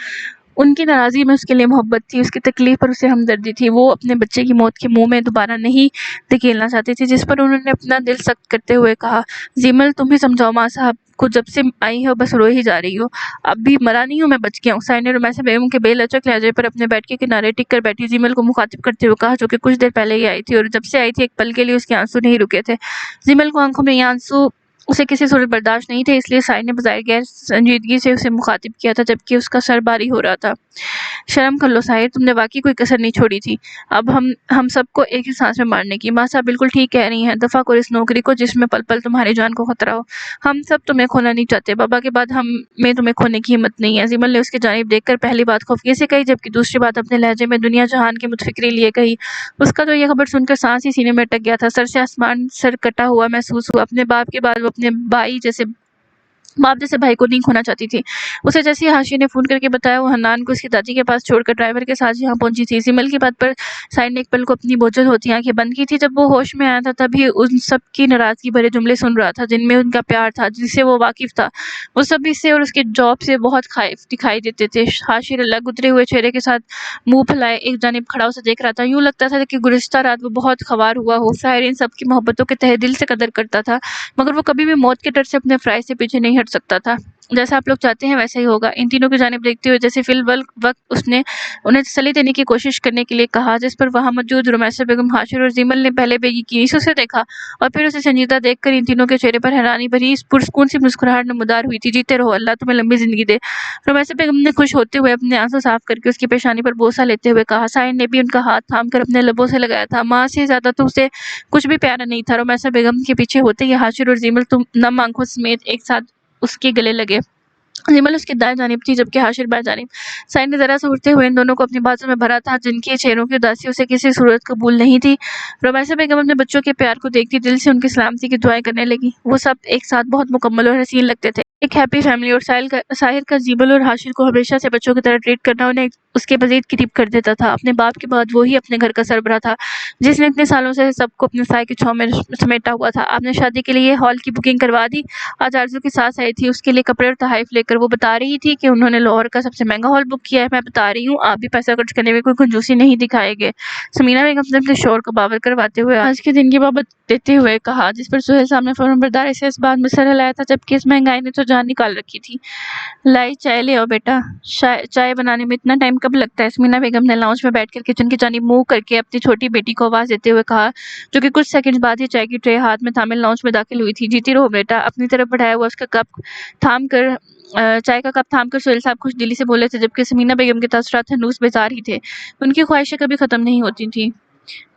ان کی ناراضگی میں اس کے لیے محبت تھی، اس کی تکلیف پر اسے ہمدردی تھی۔ وہ اپنے بچے کی موت کے منہ میں دوبارہ نہیں دھکیلنا چاہتی تھی، جس پر انہوں نے اپنا دل سخت کرتے ہوئے کہا، زیمل تم ہی سمجھاؤ ماں صاحب کو، جب سے آئی ہو بس روئی ہی جا رہی ہو۔ اب بھی مرا نہیں ہوں، میں بچ گیا ہوں۔ سائر نے رومیسا بیگم کے بے لچک لہجے پر اپنے بیڈ کے کنارے ٹک کر بیٹھی زیمل کو مخاطب کرتے ہوئے کہا جو کہ کچھ دیر پہلے ہی آئی تھی، اور جب سے آئی تھی ایک پل کے لیے اس کے آنسو نہیں رکے تھے۔ زیمل کو آنکھوں میں یہ آنسو اسے کسی صورت برداشت نہیں تھے، اس لیے سائن نے بظاہر غیر سنجیدگی سے اسے مخاطب کیا تھا جبکہ اس کا سر باری ہو رہا تھا۔ شرم کر لو ساحر، تم نے واقعی کوئی کسر نہیں چھوڑی تھی، اب ہم سب کو ایک ہی سانس میں مارنے کی۔ ماں صاحب بالکل ٹھیک کہہ رہی ہیں، دفع کرو اس نوکری کو جس میں پل پل تمہاری جان کو خطرہ ہو۔ ہم سب تمہیں کھونا نہیں چاہتے، بابا کے بعد میں تمہیں کھونے کی ہمت نہیں ہے۔ زیمل نے اس کی جانب دیکھ کر پہلی بات خفیے سے کہی جبکہ دوسری بات اپنے لہجے میں دنیا جہان کی متفکری لیے کہی۔ اس کا تو یہ خبر سن کر سانس ہی سینے میں اٹک گیا تھا، سر سے آسمان سر کٹا ہوا محسوس ہوا۔ اپنے باپ کے بعد وہ اپنے باپ جیسے بھائی کو نہیں کھونا چاہتی تھی۔ اسے جیسے ہی حاشیے نے فون کر کے بتایا، وہ حنان کو اس کی دادی کے پاس چھوڑ کر ڈرائیور کے ساتھ یہاں پہنچی تھی۔ زیمل کی بات پر سائن نے ایک پل کو اپنی بوجھل ہوتی آنکھیں بند کی تھی۔ جب وہ ہوش میں آیا تھا تبھی ان سب کی ناراضگی بھرے جملے سن رہا تھا جن میں ان کا پیار تھا، جس سے وہ واقف تھا۔ وہ سب اس سے اور اس کے جاب سے بہت خائف دکھائی دیتے تھے۔ حاشی لگ اترے ہوئے چہرے کے ساتھ منہ پھیلائے ایک جانب کھڑا اسے دیکھ رہا تھا، یوں لگتا تھا کہ گزشتہ رات وہ بہت خوار ہوا ہو۔ ساحر ان سب کی محبتوں کے تہہ دل سے قدر کرتا تھا، مگر وہ کبھی بھی موت کے ڈر سے اپنے فرائض سے پیچھے نہیں ہٹ سکتا تھا۔ جیسا آپ لوگ چاہتے ہیں ویسا ہی ہوگا، ان تینوں کی جانب دیکھتے ہوئے جیسے فی الوقت اس نے انہیں تسلی دینے کی کوشش کرنے کے لیے کہا، جس پر وہاں موجود رمیسہ بیگم، حاشر اور زیمل نے پہلے بے یقینی سے اسے دیکھا اور پھر اسے سنجیدہ دیکھ کر ان تینوں کے چہرے پر حیرانی بھری پرسکون سی مسکراہٹ نمودار ہوئی تھی۔ جیتے رہو، اللہ تمہیں لمبی زندگی دے، رمیسہ بیگم نے خوش ہوتے ہوئے اپنے آنسو صاف کر کے اس کی پیشانی پر بوسہ لیتے ہوئے کہا۔ سائن نے بھی ان کا ہاتھ تھام کر اپنے لبوں سے لگایا تھا، ماں سے زیادہ تو اسے کچھ بھی پیارا نہیں تھا۔ رمیسہ بیگم کے پیچھے ہوتے ہی حاشر اور زیمل نم آنکھوں سمیت ایک ساتھ اس کے گلے لگے۔ زیمل اس کی دائیں جانب تھی جبکہ حاشر بائیں جانب۔ سائن نے ذرا سا اٹھتے ہوئے ان دونوں کو اپنی بازوں میں بھرا تھا جن کے چہروں کی اداسی اسے کسی صورت قبول نہیں تھی۔ رمیسہ بیگم اپنے بچوں کے پیار کو دیکھتی دل سے ان کی سلامتی کی دعائیں کرنے لگی۔ وہ سب ایک ساتھ بہت مکمل اور حسین لگتے تھے، ایک ہیپی فیملی، اور ساحر کا زیمل اور حاشر کو ہمیشہ سے بچوں کی طرح ٹریٹ کرنا انہیں اس کے مزید قریب کر دیتا تھا۔ اپنے باپ کے بعد وہی اپنے گھر کا سربراہ تھا جس نے اتنے سالوں سے سب کو اپنے سائے کی چھاؤں میں سمیٹا ہوا تھا۔ آپ نے شادی کے لیے ہال کی بکنگ کروا دی؟ آج آرزو کی ساس آئی تھی اس کے لیے کپڑے اور تحائف لے کر، وہ بتا رہی تھی کہ انہوں نے لاہور کا سب سے مہنگا ہال بک کیا ہے۔ میں بتا رہی ہوں آپ بھی پیسہ خرچ کرنے میں کوئی کنجوسی نہیں دکھائیں گے، سمیرہ بیگم نے اپنے شوہر کو باور کرواتے ہوئے آج کے دن کی بابت دیتے ہوئے کہا، جس پر سہیل صاحب نے فوراً برداری سے اس بات میں سر ہلایا تھا جبکہ اس مہنگائی نے تو جان نکال رکھی تھی۔ لائی چائے لے آؤ بیٹا، چائے بنانے میں اتنا ٹائم کب لگتا ہے؟ سمیرہ بیگم نے لاؤنج میں بیٹھ کر کچن کی جانب منہ کر کے اپنی چھوٹی بیٹی کو آواز دیتے ہوئے کہا، جو کہ کچھ سیکنڈز بعد ہی چائے کی ٹرے ہاتھ میں تھامے لاؤنج میں داخل ہوئی تھی۔ جیتی رہو بیٹا، اپنی طرف بڑھایا ہوا اس کا کپ تھام کر چائے کا کپ تھام کر سہیل صاحب خوش دلی سے بولے تھے جبکہ سمیرہ بیگم کے تاثرات ہنوز بیزار ہی تھے، ان کی خواہشیں کبھی ختم نہیں ہوتی تھیں۔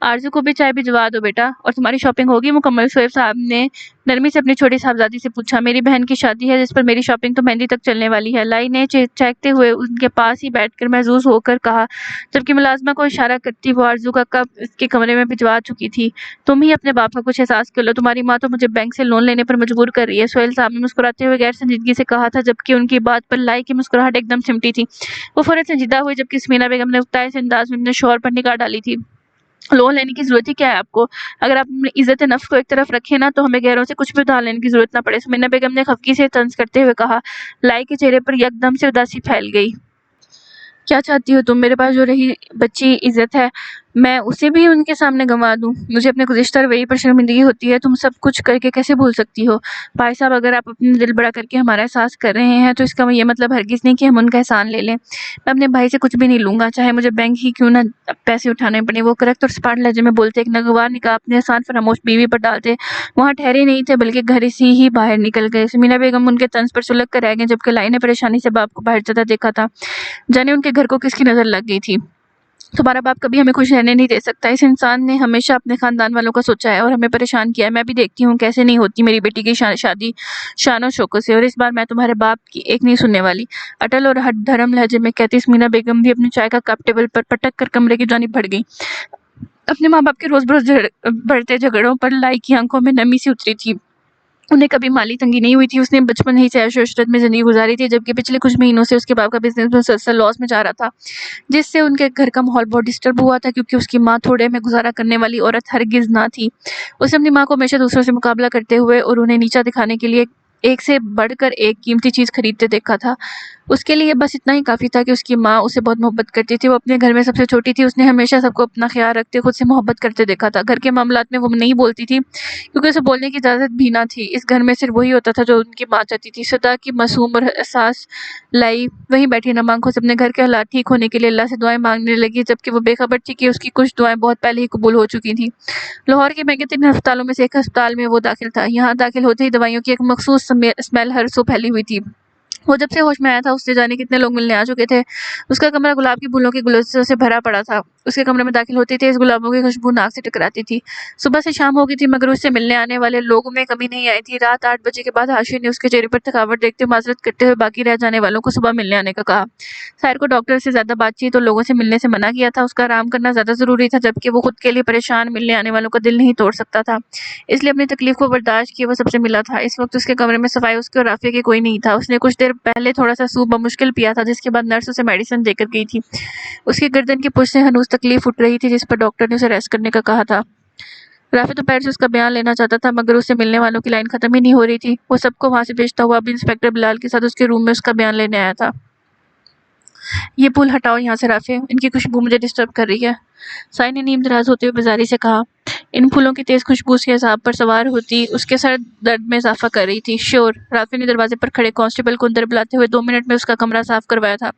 آرزو کو بھی چائے بھجوا دو بیٹا، اور تمہاری شاپنگ ہوگی مکمل؟ سہیل صاحب نے نرمی سے اپنی چھوٹی صاحبزادی سے پوچھا۔ میری بہن کی شادی ہے جس پر میری شاپنگ تو مہندی تک چلنے والی ہے، لائی نے چہکتے ہوئے ان کے پاس ہی بیٹھ کر محظوظ ہو کر کہا جبکہ ملازمہ کو اشارہ کرتی وہ آرزو کا کپ اس کے کمرے میں بھجوا چکی تھی۔ تم ہی اپنے باپ کا کچھ احساس کر لو، تمہاری ماں تو مجھے بینک سے لون لینے پر مجبور کر رہی ہے، سہیل صاحب نے مسکراتے ہوئے غیر سنجیدگی سے کہا تھا جبکہ ان کی بات پر لائی کی مسکراہٹ ایک دم سمٹی تھی۔ وہ فوراً سنجیدہ ہوئی جبکہ سمیرہ بیگم نے اکتائے سے انداز میں اپنے شوہر پر نگاہ ڈالی تھی۔ لون لینے کی ضرورت ہی کیا ہے آپ کو؟ اگر آپ اپنی عزت نفس کو ایک طرف رکھیں نا تو ہمیں غیروں سے کچھ بھی ادھار لینے کی ضرورت نہ پڑے، سمیرہ بیگم نے خفگی سے طنز کرتے ہوئے کہا۔ لائی کے چہرے پر یکدم سے اداسی پھیل گئی۔ کیا چاہتی ہو تم؟ میرے پاس جو رہی بچی عزت ہے میں اسے بھی ان کے سامنے گنوا دوں؟ مجھے اپنے گزشتہ رویے پر شرمندگی ہوتی ہے، تم سب کچھ کر کے کیسے بھول سکتی ہو؟ بھائی صاحب اگر آپ اپنے دل بڑا کر کے ہمارا احساس کر رہے ہیں تو اس کا یہ مطلب ہرگز نہیں کہ ہم ان کا احسان لے لیں۔ میں اپنے بھائی سے کچھ بھی نہیں لوں گا، چاہے مجھے بینک ہی کیوں نہ پیسے اٹھانے پڑے۔ وہ کرخت اور سپاٹ لہجے میں بولتے، ایک ناگوار نگاہ اپنے احسان فراموش بیوی پر ڈالتے، وہاں ٹھہرے نہیں تھے بلکہ گھر سے ہی باہر نکل گئے۔ سمیرہ بیگم ان کے طنز پر سلگ کر رہ گئیں جبکہ لائی نے پریشانی سے باپ کو باہر جاتا دیکھا تھا، جانے ان کے گھر کو کس کی نظر لگ گئی تھی۔ تمہارا باپ کبھی ہمیں خوش رہنے نہیں دے سکتا، اس انسان نے ہمیشہ اپنے خاندان والوں کا سوچا ہے اور ہمیں پریشان کیا ہے۔ میں بھی دیکھتی ہوں کیسے نہیں ہوتی میری بیٹی کی شادی شان و شوکت سے، اور اس بار میں تمہارے باپ کی ایک نہیں سننے والی، اٹل اور ہٹ دھرم لہجے میں کہتی سمیرہ بیگم بھی اپنی چائے کا کپ ٹیبل پر پٹک کر کمرے کی جانب بڑھ گئی۔ اپنے ماں باپ کے روز بروز بڑھتے جھگڑوں پر لائی کی آنکھوں میں نمی سی اتری تھی، انہیں کبھی مالی تنگی نہیں ہوئی تھی، اس نے بچپن ہی سے عیش و عشرت میں زندگی گزاری تھی جبکہ پچھلے کچھ مہینوں سے اس کے باپ کا بزنس مسلسل لاس میں جا رہا تھا جس سے ان کے گھر کا ماحول بہت ڈسٹرب ہوا تھا کیونکہ اس کی ماں تھوڑے میں گزارا کرنے والی عورت ہرگز نہ تھی۔ اس نے اپنی ماں کو ہمیشہ دوسروں سے مقابلہ کرتے ہوئے اور انہیں نیچا دکھانے کے لیے ایک سے بڑھ کر ایک قیمتی چیز خریدتے دیکھا تھا۔ اس کے لیے بس اتنا ہی کافی تھا کہ اس کی ماں اسے بہت محبت کرتی تھی، وہ اپنے گھر میں سب سے چھوٹی تھی، اس نے ہمیشہ سب کو اپنا خیال رکھتے خود سے محبت کرتے دیکھا تھا۔ گھر کے معاملات میں وہ نہیں بولتی تھی کیونکہ اسے بولنے کی اجازت بھی نہ تھی۔ اس گھر میں صرف وہی ہوتا تھا جو ان کی ماں چاہتی تھی۔ صدا کی معصوم اور احساس لائی وہیں بیٹھی نم آنکھوں سے اپنے گھر کے حالات ٹھیک ہونے کے لیے اللہ سے دعائیں مانگنے لگی، جبکہ وہ بے خبر تھی کہ اس کی کچھ دعائیں بہت پہلے ہی قبول ہو چکی تھیں۔ لاہور کے مہنگے ترین ہسپتالوں میں سے ایک ہسپتال میں وہ داخل تھا۔ یہاں داخل ہوتے ہی دوائیوں کی ایک مخصوص اسمیل ہر سو پھیلی ہوئی تھی۔ وہ جب سے ہوش میں آیا تھا اس سے جانے کتنے لوگ ملنے آ چکے تھے۔ اس کا کمرہ گلاب کے پھولوں کے گلدستوں سے بھرا پڑا تھا۔ اس کے کمرے میں داخل ہوتے تھے اس گلابوں کی خوشبو ناک سے ٹکراتی تھی۔ صبح سے شام ہو گئی تھی مگر اس سے ملنے آنے والے لوگوں میں کمی نہیں آئی تھی۔ رات 8 بجے کے بعد حاشیے نے اس کے چہرے پر تھکاوٹ دیکھتے معذرت کرتے ہوئے باقی رہ جانے والوں کو صبح ملنے آنے کا کہا۔ ساحر کو ڈاکٹر سے زیادہ بات چیت اور لوگوں سے ملنے سے منع کیا تھا۔ اس کا آرام کرنا زیادہ ضروری تھا، جبکہ وہ خود کے لیے پریشان ملنے آنے والوں کا دل نہیں توڑ سکتا تھا، اس لیے اپنی تکلیف کو برداشت کیے وہ سب سے ملا تھا۔ اس وقت اس کے کمرے میں سوائے اس کے اور رافیہ کے کوئی نہیں تھا۔ اس نے کچھ دیر پہلے تھوڑا سا سوپ بمشکل پیا تھا، جس کے بعد نرس اسے میڈیسن دے کر گئی تھی۔ اس کی گردن کی پشت سے ہنوز تکلیف اٹھ رہی تھی، جس پر ڈاکٹر نے اسے ریسٹ کرنے کا کہا تھا۔ رافیہ دوپہر سے اس کا بیان لینا چاہتا تھا مگر اس سے ملنے والوں کی لائن ختم ہی نہیں ہو رہی تھی۔ وہ سب کو وہاں سے بھیجتا ہوا اب انسپکٹر بلال کے ساتھ اس کے روم میں اس کا بیان لینے آیا تھا۔ یہ پھول ہٹاؤ یہاں سے رافیہ، ان کی خوشبو مجھے ڈسٹرب کر رہی ہے، سائے نے نیم دراز ہوتے ہوئے بیزاری سے کہا۔ ان پھولوں کی تیز خوشبو اس کے اعصاب پر سوار ہوتی اس کے سر درد میں اضافہ کر رہی تھی۔ شور، رافیہ نے دروازے پر کھڑے کانسٹیبل کو اندر بلاتے ہوئے 2 منٹ میں اس کا کمرہ صاف کروایا تھا،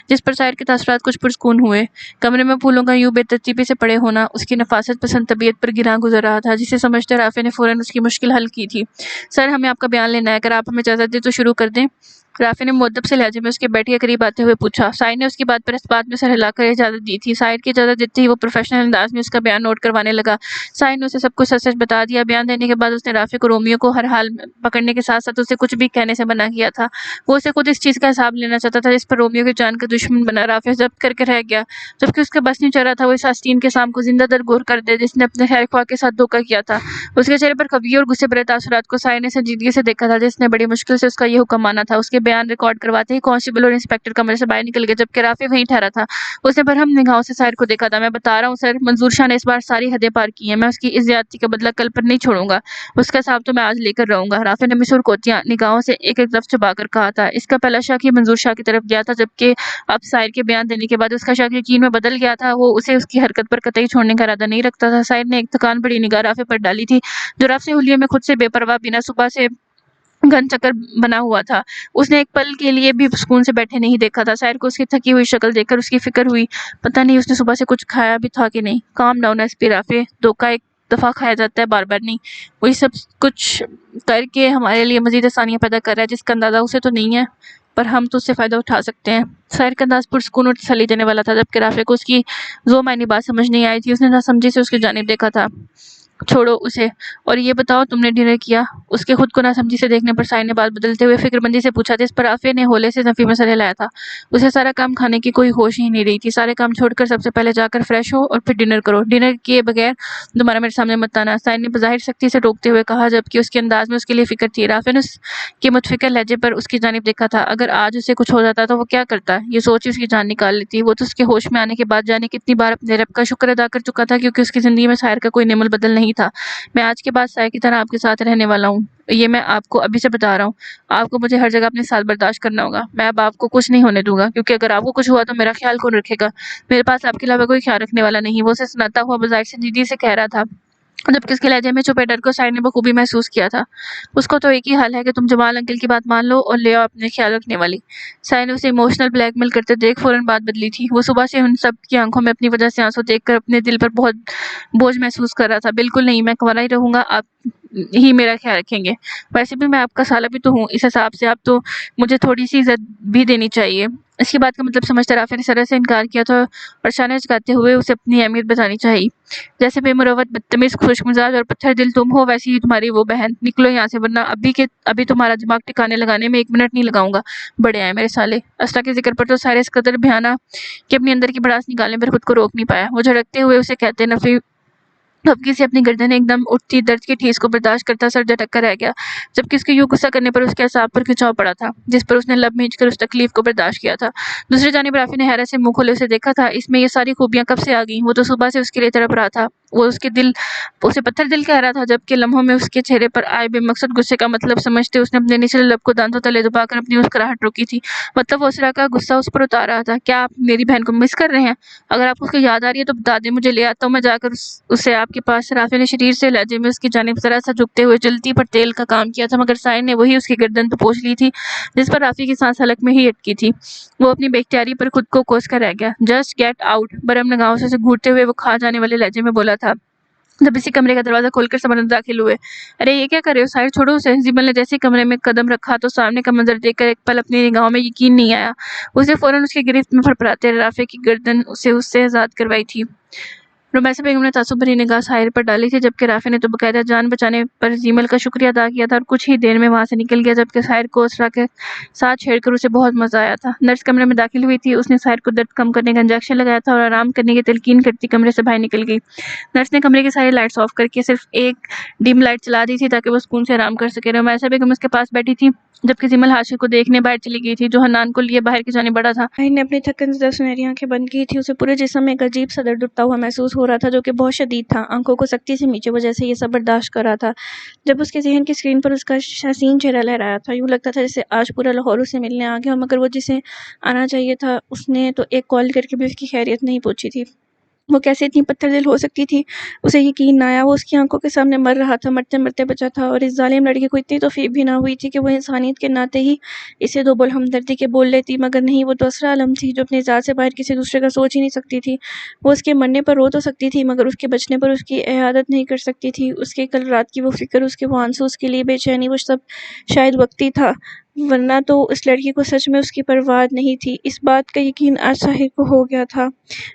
جس پر سائر کے تاثرات کچھ پرسکون ہوئے۔ کمرے میں پھولوں کا یوں بے ترتیبی سے پڑے ہونا اس کی نفاست پسند طبیعت پر گراں گزر رہا تھا، جسے سمجھتے رافیہ نے فوراً اس کی مشکل حل کی تھی۔ سر، ہمیں آپ کا بیان لینا ہے، اگر آپ ہمیں اجازت دیں تو شروع کر دیں؟ رافیہ نے مؤدب سے لہجے میں اس کے بیٹھ کے قریب آتے ہوئے پوچھا۔ سائر نے اس کی بات پر اس بات میں سر ہلا کر اجازت دی تھی۔ سائر کی اجازت دیتے ہی وہ پروفیشنل انداز میں اس کا بیان نوٹ کروانے لگا۔ سائر نے اسے سب کچھ سچ سچ بتا دیا۔ بیان دینے کے بعد اس نے رافیہ کو رومیو کو ہر حال میں پکڑنے کے ساتھ ساتھ اسے کچھ بھی کہنے سے منع کیا تھا۔ وہ اسے خود اس چیز کا حساب لینا چاہتا تھا جس پر رومیو کی جان کا دشمن بنا رافیہ ضبط کر کے رہ گیا، جبکہ اس کا بس نہیں چل رہا تھا وہ اس آستین کے سام کو زندہ درگور کر دے جس نے اپنے خیر خواہ کے ساتھ دھوکہ کیا تھا۔ اس کے چہرے پر خفیہ اور غصے بھرے تاثرات کو سائر نے سنجیدگی سے دیکھا تھا، جس نے بڑی مشکل سے اس کا یہ حکم مانا تھا۔ اس کے بیان ریکارڈ کرواتے ہی کانسٹیبل اور انسپکٹر کمرے سے باہر نکل گئے، جبکہ رافیہ وہیں ٹھہرا تھا۔ اس نے برہم نگاہوں سے سائر کو دیکھا تھا۔ میں بتا رہا ہوں سر، منظور شاہ نے اس بار ساری حدیں پار کی ہیں، میں اس کی اس زیادتی کا بدلہ کل پر نہیں چھوڑوں گا، اس کا حساب تو میں آج لے کر رہوں گا۔ رافیہ نے مصور کوتیاں نگاہوں سے ایک ایک لفظ چبا کر کہا تھا۔ اس کا پہلا شک ہی منظور شاہ کی طرف گیا تھا، جبکہ اب سائر کے بیان دینے کے بعد اس کا شک یقین میں بدل گیا تھا۔ وہ اسے اس کی حرکت پر قطعی چھوڑنے کا ارادہ نہیں رکھتا تھا۔ سائر نے ایک تھکان بڑی نگاہ رافیہ پر ڈالی تھی، جو رفع حلیے میں خود سے بے پرواہ بنا صبح سے گھن چکر بنا ہوا تھا۔ اس نے ایک پل کے لیے بھی سکون سے بیٹھے نہیں دیکھا تھا۔ سائر کو اس کی تھکی ہوئی شکل دیکھ کر اس کی فکر ہوئی، پتہ نہیں اس نے صبح سے کچھ کھایا بھی تھا کہ نہیں۔ Calm down S P Rafia, دھوکہ ایک دفعہ کھایا جاتا ہے، بار بار نہیں۔ وہی سب کچھ کر کے ہمارے لیے مزید آسانیاں پیدا کر رہا ہے، جس کا اندازہ اسے تو نہیں ہے، پر ہم تو اس سے فائدہ اٹھا سکتے ہیں۔ سائر کا انداز پرسکون اور تسلی دینے والا تھا، جبکہ رافیہ کو اس کی ذو معنی بات سمجھ نہیں آئی تھی۔ اس نے ناسمجھی سے اس کی جانب دیکھا تھا۔ چھوڑو اسے، اور یہ بتاؤ تم نے ڈنر کیا؟ اس کے خود کو ناسمجھی سے دیکھنے پر سائر نے بات بدلتے ہوئے فکر مندی سے پوچھا، جس پر رافیہ نے ہولے سے نفی میں سر ہلایا تھا۔ اسے سارا کام کھانے کی کوئی ہوش ہی نہیں رہی تھی۔ سارے کام چھوڑ کر سب سے پہلے جا کر فریش ہو اور پھر ڈنر کرو، ڈنر کیے بغیر دوبارہ میرے سامنے مت آنا، سائر نے بظاہر سختی سے ٹوکتے ہوئے کہا، جبکہ اس کے انداز میں اس کے لیے فکر تھی۔ رافیہ نے اس کے متفکر لہجے پر اس کی جانب دیکھا تھا۔ اگر آج اسے کچھ ہو جاتا تو وہ کیا کرتا؟ یہ سوچ اس کی جان نکال لیتی۔ وہ تو اس کے ہوش میں آنے کے بعد جانے کتنی بار اپنے رب کا شکر ادا کر چکا تھا، کیونکہ اس کی زندگی میں سائر کا کوئی نعم البدل نہیں تھا۔ میں آج کے بعد سائر کی طرح آپ کے ساتھ رہنے والا ہوں، یہ میں آپ کو ابھی سے بتا رہا ہوں۔ آپ کو مجھے ہر جگہ اپنے ساتھ برداشت کرنا ہوگا۔ میں اب آپ کو کچھ نہیں ہونے دوں گا، کیونکہ اگر آپ کو کچھ ہوا تو میرا خیال کون رکھے گا؟ میرے پاس آپ کے علاوہ کوئی خیال رکھنے والا نہیں۔ وہ اسے سناتا ہوا بظاہر سنجیدگی سے کہہ رہا تھا، جبکہ اس کے لہجے میں چھپے ڈر کو سائر نے بخوبی محسوس کیا تھا۔ اس کو تو ایک ہی حال ہے کہ تم جمال انکل کی بات مان لو اور لے آؤ اپنے خیال رکھنے والی۔ سائر نے اسے ایموشنل بلیک میل کرتے دیکھ فوراً بات بدلی تھی۔ وہ صبح سے ان سب کی آنکھوں میں اپنی وجہ سے آنسو دیکھ کر اپنے دل پر بہت بوجھ محسوس کر رہا تھا۔ بالکل نہیں، میں کنوارا ہی رہوں گا، آپ ہی میرا خیال رکھیں گے۔ ویسے بھی میں آپ کا سالہ بھی تو ہوں، اس حساب سے آپ تو مجھے تھوڑی سی عزت بھی دینی چاہیے۔ اس کی بات کا مطلب سمجھتا رافیہ نے سرح سے انکار کیا تھا اور شانے چکاتے ہوئے اسے اپنی اہمیت بتانی چاہیے۔ جیسے بے مروت، بدتمیز، خشک مزاج اور پتھر دل تم ہو، ویسی ہی تمہاری وہ بہن۔ نکلو یہاں سے، ورنہ ابھی تمہارا دماغ ٹھکانے لگانے میں 1 منٹ نہیں لگاؤں گا۔ بڑے آئے میرے سالے۔ اسرا کے ذکر پر تو سارے اس قدر بھیانا کہ اپنی اندر کی بڑاس نکالنے پر خود کو روک نہیں پایا۔ وہ جھڑکتے ہوئے اسے کہتے نفی ہفکی سے اپنی گردن ایک دم اٹھتی درد کی ٹھیس کو برداشت کرتا سر جھٹک کر رہ گیا، جبکہ اس کے یوں غصہ کرنے پر اس کے اعصاب پر کھچاؤ پڑا تھا، جس پر اس نے لب مینچ کر اس تکلیف کو برداشت کیا تھا۔ دوسری جانب رافیہ نے حیرت سے منہ کھولے اسے دیکھا تھا۔ اس میں یہ ساری خوبیاں کب سے آ گئیں؟ وہ تو صبح سے اس کے لیے تڑپ رہا تھا۔ وہ اس کے دل اسے پتھر دل کہہ رہا تھا، جبکہ لمحوں میں اس کے چہرے پر آئے بے مقصد غصے کا مطلب سمجھتے اس نے اپنے نچلے لب کو دانتوں تلے دبا کر اپنی مسکراہٹ روکی تھی۔ مطلب وہ اسرا کا غصہ اس پر اتار رہا تھا۔ کیا آپ میری بہن کو مس کر رہے ہیں؟ اگر آپ کو اس کی یاد آ رہی ہے تو بتا دیں، مجھے لے آتا ہوں میں جا کر اسے آپ کے پاس۔ رافع نے شریر سے لہجے میں اس کی جانب ذرا سا جھکتے ہوئے جلتی پر تیل کا کام کیا تھا، مگر ساحر نے وہی اس کی گردن تو پوچھ لی تھی جس پر رافع کی سانس حلق میں ہی اٹکی تھی۔ وہ اپنی بے اختیاری پر خود کو کوس کر رہ گیا۔ جسٹ گیٹ آؤٹ، برہم نگاہوں سے اسے گھورتے ہوئے وہ کھا جانے والے لہجے میں بولا تھا، جب اسی کمرے کا دروازہ کھول کر سمندر داخل ہوئے۔ ارے یہ کیا کر رہے ہو ساحر، چھوڑو اسے۔ زیبل نے جیسے کمرے میں قدم رکھا تو سامنے کا منظر دیکھ کر ایک پل اپنی نگاہوں میں یقین نہیں آیا۔ اس نے فوراً اس کی گرفت میں پھڑپڑاتے رافع کی گردن اسے اس سے آزاد کروائی تھی۔ رمیسا بیگم نے تعصب بھری نگاہ ساحر پر ڈالی تھی، جبکہ رافع نے تو باقاعدہ جان بچانے پر زیمل کا شکریہ ادا کیا تھا اور کچھ ہی دیر میں وہاں سے نکل گیا، جبکہ ساحر کو اسرا کے ساتھ چھیڑ کر اسے بہت مزہ آیا تھا۔ نرس کمرے میں داخل ہوئی تھی، اس نے ساحر کو درد کم کرنے کا انجیکشن لگایا تھا اور آرام کرنے کی تلقین کرتی کمرے سے باہر نکل گئی۔ نرس نے کمرے کی ساری لائٹس آف کر کے صرف ایک ڈم لائٹ چلا دی تھی تاکہ وہ سکون سے آرام کر سکے۔ رمیسا بیگم اس کے پاس بیٹھی تھی، جبکہ زیمل حاشر کو دیکھنے باہر چلی گئی تھی، جو حنان کو لیے باہر کی جانب بڑھا تھا۔ ساحر نے اپنی تھکن زدہ سنہری آنکھیں بند کی تھی، اسے پورے جسم میں ایک عجیب سا درد اٹھتا ہوا محسوس ہو رہا تھا جو کہ بہت شدید تھا۔ آنکھوں کو سختی سے میچے وہ جیسے یہ سب برداشت کر رہا تھا، جب اس کے ذہن کی اسکرین پر اس کا حسین چہرہ لہرایا تھا۔ یوں لگتا تھا جیسے آج پورا لاہور اسے ملنے آ گیا، مگر وہ جسے آنا چاہیے تھا اس نے تو ایک کال کر کے بھی اس کی خیریت نہیں پوچھی تھی۔ وہ کیسے اتنی پتھر دل ہو سکتی تھی، اسے یقین نہ آیا۔ وہ اس کی آنکھوں کے سامنے مر رہا تھا، مرتے مرتے بچا تھا، اور اس ظالم لڑکی کو اتنی توفیق بھی نہ ہوئی تھی کہ وہ انسانیت کے ناطے ہی اسے دو بول ہمدردی کے بول لیتی، مگر نہیں، وہ تو اسرا عالم تھی جو اپنی ذات سے باہر کسی دوسرے کا سوچ ہی نہیں سکتی تھی۔ وہ اس کے مرنے پر رو تو سکتی تھی، مگر اس کے بچنے پر اس کی عیادت نہیں کر سکتی تھی۔ اس کے کل رات کی وہ فکر، اس کے وہ آنسو، اس کے لیے بے چینی، وہ سب شاید وقتی تھا، ورنہ تو اس لڑکی کو سچ میں اس کی پرواہ نہیں تھی۔ اس بات کا یقین آج ساحر کو ہو گیا تھا،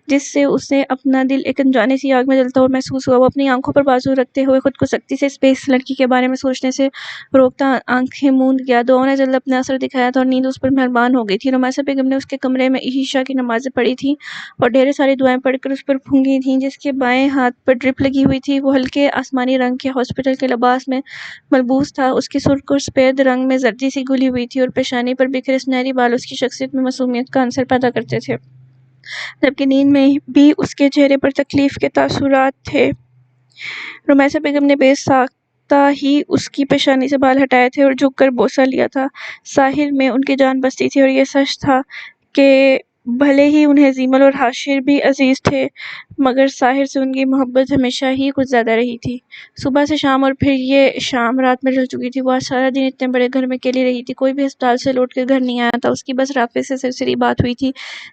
جس سے اسے اپنا دل ایک انجانی سی آگ میں جلتا ہوا محسوس ہوا۔ وہ اپنی آنکھوں پر بازو رکھتے ہوئے خود کو سختی سے اس لڑکی کے بارے میں سوچنے سے روکتا آنکھیں موند گیا۔ دعاؤں نے جلد اپنا اثر دکھایا تھا اور نیند اس پر مہربان ہو گئی تھی۔ رمیسا بیگم نے اس کے کمرے میں عشاء کی نمازیں پڑھی تھیں اور ڈھیر ساری دعائیں پڑھ کر اس پر پھونکی تھیں۔ جس کے بائیں ہاتھ پر ڈرپ لگی ہوئی تھی وہ ہلکے آسمانی رنگ کے ہاسپٹل کے لباس میں ملبوس تھا، اس کی سرخ اور سفید رنگ میں زردی سی گلی ہوئی تھی اور پیشانی پر بکھرے سنہری بال اس کی شخصیت میں معصومیت کا عنصر پیدا کرتے تھے، جبکہ نیند میں بھی اس کے چہرے پر تکلیف کے تاثرات تھے۔ رمیسا بیگم نے بے ساختہ ہی اس کی پیشانی سے بال ہٹائے تھے اور جھک کر بوسہ لیا تھا۔ ساحر میں ان کی جان بستی تھی اور یہ سچ تھا کہ بھلے ہی انہیں زیمل اور حاشر بھی عزیز تھے، مگر ساحر سے ان کی محبت ہمیشہ ہی کچھ زیادہ رہی تھی۔ صبح سے شام اور پھر یہ شام رات میں ڈھل چکی تھی۔ وہ آج سارا دن اتنے بڑے گھر میں اکیلی رہی تھی، کوئی بھی ہسپتال سے لوٹ کر گھر نہیں آیا تھا۔ اس کی بس رافع سے سرسری بات ہوئی تھی،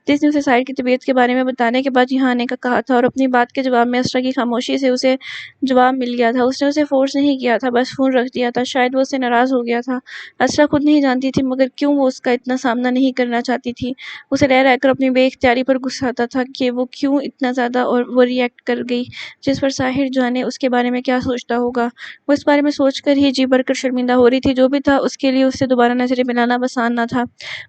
جس نے اسے ساحر کی طبیعت کے بارے میں بتانے کے بعد یہاں آنے کا کہا تھا، اور اپنی بات کے جواب میں اسرا کی خاموشی سے اسے جواب مل گیا تھا۔ اس نے اسے فورس نہیں کیا تھا، بس فون رکھ دیا تھا۔ شاید وہ اس سے ناراض ہو گیا تھا، اسرا خود نہیں جانتی تھی، مگر کیوں وہ اس کا اتنا سامنا نہیں کرنا چاہتی تھی۔ اسے رہ کر اپنی بے اختیاری پر غصہ آتا تھا کہ وہ کیوں اتنا زیادہ اور وہ ری ایکٹ کر گئی، جس پر ساحر جانے اس کے بارے میں کیا سوچتا ہوگا۔ وہ اس بارے میں سوچ کر ہی جی بھر کر شرمندہ ہو رہی تھی۔ جو بھی تھا، اس کے لیے اس سے دوبارہ نظریں ملانا آسان نہ تھا۔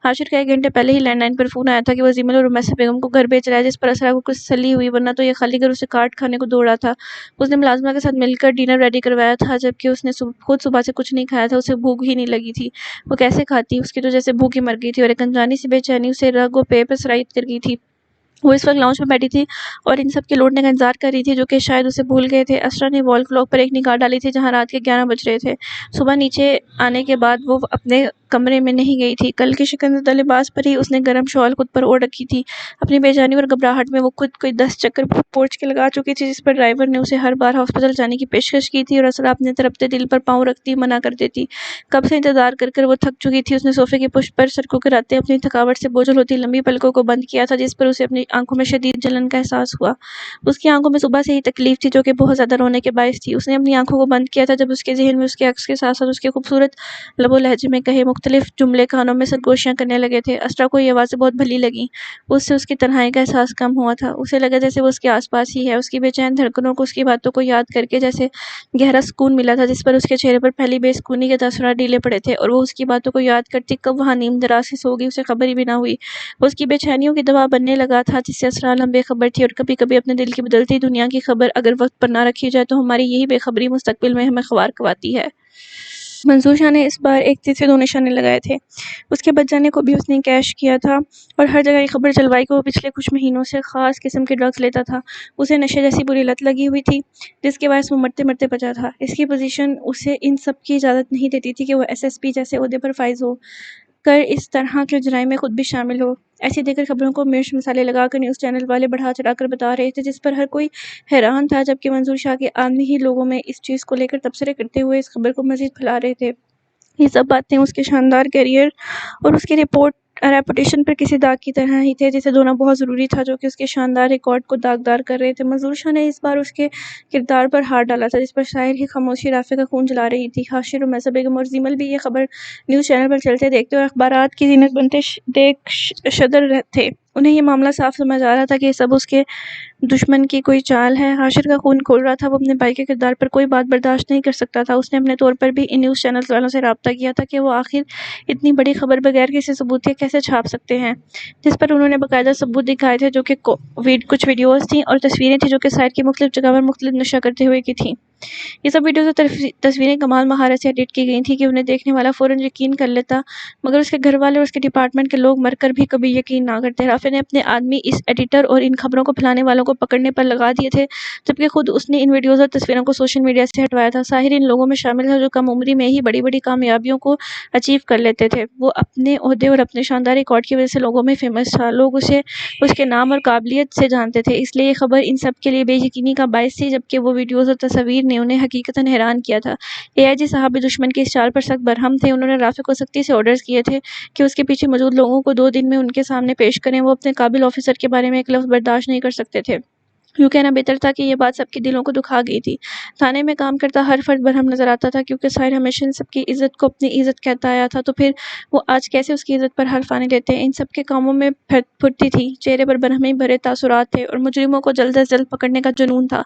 حاشر کا 1 گھنٹے پہلے ہی لینڈ لائن پر فون آیا تھا کہ وہ زیمل اور رمیسا بیگم کو گھر بھیج رہا ہے، جس پر اسرا کو کچھ تسلی ہوئی، ورنہ تو یہ خالی گھر اسے کاٹ کھانے کو دوڑا تھا۔ اس نے ملازمہ کے ساتھ مل کر ڈنر ریڈی کروایا تھا، جبکہ اس نے خود صبح سے کچھ نہیں کھایا تھا۔ اسے بھوک ہی نہیں لگی تھی، وہ کیسے کھاتی، اس کی تو جیسے بھوک ہی مر گئی تھی، اور ایک انجانی سی بے چینی اسے رگ و پے پر سرایت کر گئی تھی۔ وہ اس وقت لاؤنج میں بیٹھی تھی اور ان سب کے لوٹنے کا انتظار کر رہی تھی، جو کہ شاید اسے بھول گئے تھے۔ اسرا نے وال کلاک پر ایک نگاہ ڈالی تھی جہاں رات کے 11 بج رہے تھے۔ صبح نیچے آنے کے بعد وہ اپنے کمرے میں نہیں گئی تھی۔ کل کے شکن زدہ لباس پر ہی اس نے گرم شال خود پر اوڑھ رکھی تھی۔ اپنی بے جانی اور گھبراہٹ میں وہ خود کوئی 10 چکر پورچ کے لگا چکی تھی، جس پر ڈرائیور نے اسے ہر بار ہاسپٹل جانے کی پیشکش کی تھی، اور اسرا اپنے تڑپتے دل پر پاؤں رکھتی منع کر دیتی۔ کب سے انتظار کر کر وہ تھک چکی تھی۔ اس نے صوفے کی پشت پر سر کو گراتے اپنی تھکاوٹ سے بوجھل ہوتی لمبی پلکوں کو بند کیا تھا، جس پر اسے اپنی آنکھوں میں شدید جلن کا احساس ہوا۔ اس کی آنکھوں میں صبح سے ہی تکلیف تھی، جو کہ بہت زیادہ رونے کے باعث تھی۔ اس نے اپنی آنکھوں کو بند کیا تھا جب اس کے ذہن میں اس کے عکس کے ساتھ ساتھ اس کے خوبصورت لب و لہجے میں کہے مختلف جملے کانوں میں سرگوشیاں کرنے لگے تھے۔ اسرا کو یہ آوازیں بہت بھلی لگیں۔ اس سے اس کی تنہائی کا احساس کم ہوا تھا۔ اسے لگا جیسے وہ اس کے آس پاس ہی ہے۔ اس کی بے چین دھڑکنوں کو اس کی باتوں کو یاد کر کے جیسے گہرا سکون ملا تھا، جس پر اس کے چہرے پر پہلی بے سکونی کے تاثرات ڈھیلے پڑے تھے، اور وہ اس کی باتوں کو یاد کرتی کب وہاں نیم دراز سے سو گئی، اسے خبر ہی بھی نہ ہوئی۔ وہ اس کی بے چینیوں کی دوا بننے لگا تھا، جس سے اسرا عالم بے خبر تھی، اور کبھی کبھی اپنے دل کی بدلتی دنیا کی خبر اگر وقت پر نہ رکھی جائے تو ہماری یہی بے خبری مستقبل میں ہمیں خوار کھواتی ہے۔ منظور شاہ نے اس بار ایک تیر سے 2 نشانے لگائے تھے۔ اس کے بچ جانے کو بھی اس نے کیش کیا تھا اور ہر جگہ یہ خبر چلوائی کہ وہ پچھلے کچھ مہینوں سے خاص قسم کے ڈرگز لیتا تھا۔ اسے نشے جیسی بری لت لگی ہوئی تھی جس کے باعث وہ مرتے مرتے بچا تھا۔ اس کی پوزیشن اسے ان سب کی اجازت نہیں دیتی تھی کہ وہ SSP جیسے عہدے پر فائز ہو کر اس طرح کے جرائم میں خود بھی شامل ہو۔ ایسی دیگر خبروں کو مرچ مسالے لگا کر نیوز چینل والے بڑھا چڑھا کر بتا رہے تھے جس پر ہر کوئی حیران تھا، جبکہ منظور شاہ کے آدمی ہی لوگوں میں اس چیز کو لے کر تبصرے کرتے ہوئے اس خبر کو مزید پھیلا رہے تھے۔ یہ سب باتیں اس کے شاندار کیریئر اور اس کی ریپوٹیشن پر کسی داغ کی طرح ہی تھے جسے دھونا بہت ضروری تھا، جو کہ اس کے شاندار ریکارڈ کو داغدار کر رہے تھے۔ منظور شاہ نے اس بار اس کے کردار پر ہاتھ ڈالا تھا جس پر ظاہر ہی خاموشی رافع کا خون جلا رہی تھی۔ ہاشر، رمیسہ بیگم اور زیمل بھی یہ خبر نیوز چینل پر چلتے دیکھتے اور اخبارات کی زینت بنتے دیکھ شدر تھے۔ انہیں یہ معاملہ صاف سمجھ آ رہا تھا کہ یہ سب اس کے دشمن کی کوئی چال ہے۔ ہاشر کا خون کھول رہا تھا، وہ اپنے بھائی کے کردار پر کوئی بات برداشت نہیں کر سکتا تھا۔ اس نے اپنے طور پر بھی ان نیوز چینل والوں سے رابطہ کیا تھا کہ وہ آخر اتنی بڑی خبر بغیر کسی ثبوت کے کیسے چھاپ سکتے ہیں، جس پر انہوں نے باقاعدہ ثبوت دکھائے تھے، جو کہ کچھ ویڈیوز تھیں اور تصویریں تھیں جو کہ سائٹ کی مختلف جگہ پر مختلف نشر کرتے ہوئے کی تھیں۔ یہ سب ویڈیوز اور تصویریں کمال مہارت سے ایڈٹ کی گئی تھیں کہ انہیں دیکھنے والا فوراً یقین کر لیتا، مگر اس کے گھر والے اور اس کے ڈپارٹمنٹ کے لوگ مر کر بھی کبھی یقین نہ کرتے۔ رافع نے اپنے آدمی اس ایڈیٹر اور ان خبروں کو پھیلانے والوں کو پکڑنے پر لگا دیے تھے، جبکہ خود اس نے ان ویڈیوز اور تصویروں کو سوشل میڈیا سے ہٹوایا تھا۔ ساحر ان لوگوں میں شامل تھا جو کم عمری میں ہی بڑی بڑی کامیابیوں کو اچیو کر لیتے تھے۔ وہ اپنے عہدے اور اپنے شاندار ریکارڈ کی وجہ سے لوگوں میں فیمس تھا۔ لوگ اسے اس کے نام اور قابلیت سے جانتے تھے، اس لیے یہ خبر ان سب کے لیے بے یقینی کا باعث تھی، جبکہ وہ ویڈیوز اور تصاویر نے انہیں حقیقتاً حیران کیا تھا۔ AIG صاحب بھی دشمن کی اس چال پر سخت برہم تھے۔ انہوں نے رافع کو سختی سے آرڈرز کیے تھے کہ اس کے پیچھے موجود لوگوں کو 2 دن میں ان کے سامنے پیش کریں۔ وہ اپنے قابل آفیسر کے بارے میں ایک لفظ برداشت نہیں کر سکتے تھے۔ یوں کہنا بہتر تھا کہ یہ بات سب کے دلوں کو دکھا گئی تھی۔ تھانے میں کام کرتا ہر فرد برہم نظر آتا تھا کیونکہ ساحر ہمیشہ ان سب کی عزت کو اپنی عزت کہتا آیا تھا، تو پھر وہ آج کیسے اس کی عزت پر حلف آنے دیتے؟ ان سب کے کاموں میں پھرتی تھی، چہرے پر برہمی بھرے تاثرات تھے اور مجرموں کو جلد از جلد پکڑنے کا جنون تھا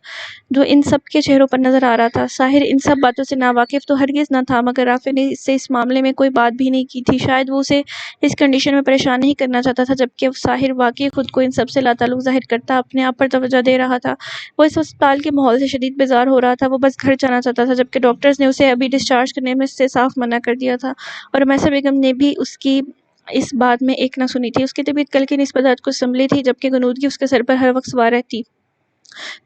جو ان سب کے چہروں پر نظر آ رہا تھا۔ ساحر ان سب باتوں سے ناواقف تو ہرگز نہ تھا، مگر رافع نے اس سے اس معاملے میں کوئی بات بھی نہیں کی تھی۔ شاید وہ اسے اس کنڈیشن میں پریشان نہیں کرنا چاہتا تھا، جبکہ ساحر واقعی خود کو ان سب سے لا تعلق ظاہر کرتا اپنے آپ پر توجہ دے رہا تھا۔ وہ اس ہسپتال کے ماحول سے شدید بیزار ہو رہا تھا، وہ بس گھر جانا چاہتا تھا، جبکہ ڈاکٹرز نے اسے ابھی ڈسچارج کرنے میں سے صاف منع کر دیا تھا، اور رمیسہ بیگم نے بھی اس کی اس بات میں ایک نہ سنی تھی۔ اس کی طبیعت کل کی نسبت آج کچھ سنبھلی تھی، جبکہ غنودگی اس کے سر پر ہر وقت سوار رہتی۔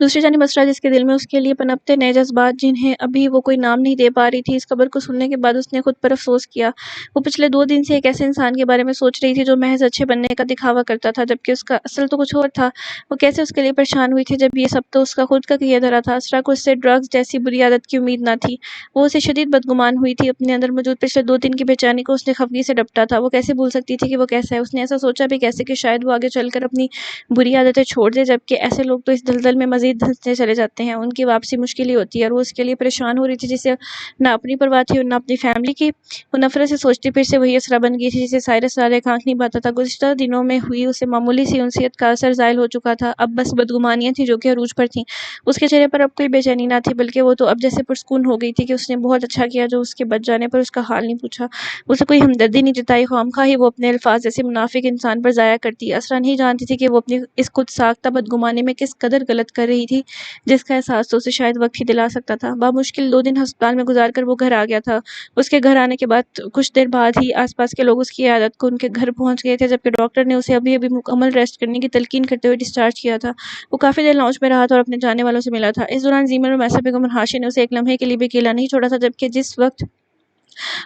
دوسری جانب اسرا، جس کے دل میں اس کے لیے پنپتے نئے جذبات جنہیں ابھی وہ کوئی نام نہیں دے پا رہی تھی، اس خبر کو سننے کے بعد اس نے خود پر افسوس کیا۔ وہ پچھلے 2 دن سے ایک ایسے انسان کے بارے میں سوچ رہی تھی جو محض اچھے بننے کا دکھاوا کرتا تھا، جبکہ اس کا اصل تو کچھ اور تھا۔ وہ کیسے اس کے لیے پریشان ہوئی تھی جب یہ سب تو اس کا خود کا کیا دھرا تھا۔ اسرا کو اس سے ڈرگز جیسی بری عادت کی امید نہ تھی، وہ اسے شدید بدگمان ہوئی تھی۔ اپنے اندر موجود پچھلے 2 دن کی بے چینی کو اس نے خفگی سے ڈپٹا تھا۔ وہ کیسے بھول سکتی تھی کہ وہ کیسا ہے؟ اس نے ایسا سوچا بھی کیسے کہ شاید وہ آگے چل کر اپنی بری عادتیں چھوڑ دے، جبکہ ایسے لوگ تو اس دلدل میں مزید دھنستے چلے جاتے ہیں، ان کی واپسی مشکل ہی ہوتی ہے، اور وہ اس کے لیے پریشان ہو رہی تھی جسے نہ اپنی پرواہ تھی اور نہ اپنی فیملی کی۔ وہ نفرت سے سوچتی پھر سے وہی اسرا بن گئی تھی جسے سارے سال ایک آنکھ نہیں بھاتا تھا۔ گزشتہ دنوں میں ہوئی اسے معمولی سی انسیت کا اثر زائل ہو چکا تھا، اب بس بدگمانیاں تھیں جو کہ عروج پر تھیں۔ اس کے چہرے پر اب کوئی بے چینی نہ تھی، بلکہ وہ تو اب جیسے پرسکون ہو گئی تھی کہ اس نے بہت اچھا کیا جو اس کے بچ جانے پر اس کا حال نہیں پوچھا، اسے کوئی ہمدردی نہیں جتائی، خواہ ہی وہ اپنے الفاظ جیسے منافق انسان پر ضائع کرتی۔ اسرا نہیں جانتی تھی کہ وہ اپنی اس خود ساختہ بدگمانی میں کس قدر غلط کر رہی تھی، جس کا احساس تو اسے شاید وقت ہی دلا سکتا تھا۔ بامشکل 2 دن ہسپتال میں گزار کر وہ گھر آ گیا تھا۔ اس کے گھر آنے کے بعد کچھ دیر بعد ہی آس پاس کے لوگ اس کی عیادت کو ان کے گھر پہنچ گئے تھے، جبکہ ڈاکٹر نے اسے ابھی مکمل ریسٹ کرنے کی تلقین کرتے ہوئے ڈسچارج کیا تھا۔ وہ کافی دیر لاؤنج میں رہا تھا اور اپنے جاننے والوں سے ملا تھا۔ اس دوران زیمل، رمیسہ بیگم اور ہاشم نے اسے ایک لمحے کے لیے بھی اکیلا نہیں چھوڑا تھا، جبکہ جس وقت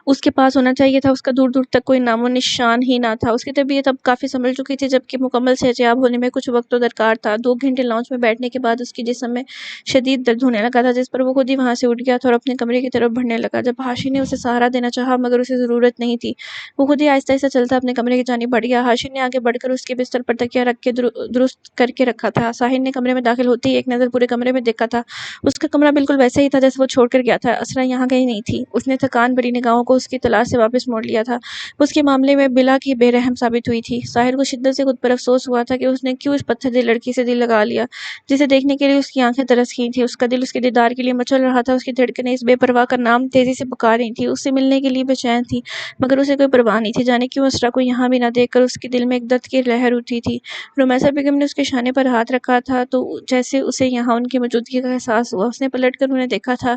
اس کے پاس ہونا چاہیے تھا اس کا دور دور تک کوئی نام و نشان ہی نہ تھا۔ اس کی طبیعت اب کافی سنبھل چکی تھی، جبکہ مکمل صحتیاب ہونے میں کچھ وقت تو درکار تھا۔ 2 گھنٹے لاؤنج میں بیٹھنے کے بعد اس کے جسم میں شدید درد ہونے لگا تھا، جس پر وہ خود ہی وہاں سے اٹھ گیا تھا اور اپنے کمرے کی طرف بڑھنے لگا۔ جب ہاشم نے اسے سہارا دینا چاہا مگر اسے ضرورت نہیں تھی، وہ خود ہی آہستہ آہستہ چلتا اپنے کمرے کی جانب بڑھ گیا۔ ہاشم نے آگے بڑھ کر اس کے بستر پر تکیہ رکھ کے درست کر کے رکھا تھا۔ ساحر نے کمرے میں داخل ہوتے ہی ایک نظر پورے کمرے میں دیکھا تھا۔ اس کا کمرہ بالکل ویسا ہی تھا جیسے وہ چھوڑ کر گیا تھا۔ اسرا یہاں کہیں نہیں تھی۔ اس نے تھکان بھری نگاہوں کو اس کی تلاش سے واپس موڑ لیا تھا۔ وہ اس کے معاملے میں بلا کے بے رحم ثابت ہوئی تھی۔ ساحر کو شدت سے خود پر افسوس ہوا تھا کہ اس نے کیوں اس پتھر دل لڑکی سے دل لگا لیا جسے دیکھنے کے لیے اس کی آنکھیں ترس گئی تھیں۔ اس کا دل اس کے دیدار کے لیے مچل رہا تھا، اس کی دھڑکنیں اس بے پرواہ کا نام تیزی سے پکار رہی تھیں، اس سے ملنے کے لیے بے چین تھی، مگر اسے کوئی پرواہ نہیں تھی۔ جانے کیوں اسرا کو یہاں بھی نہ دیکھ کر اس کے دل میں ایک درد کی لہر اٹھی تھی۔ رمیسہ بیگم نے اس کے شانے پر ہاتھ رکھا تھا تو جیسے اسے یہاں ان کی موجودگی کا احساس ہوا۔ اس نے پلٹ کر انہیں دیکھا تھا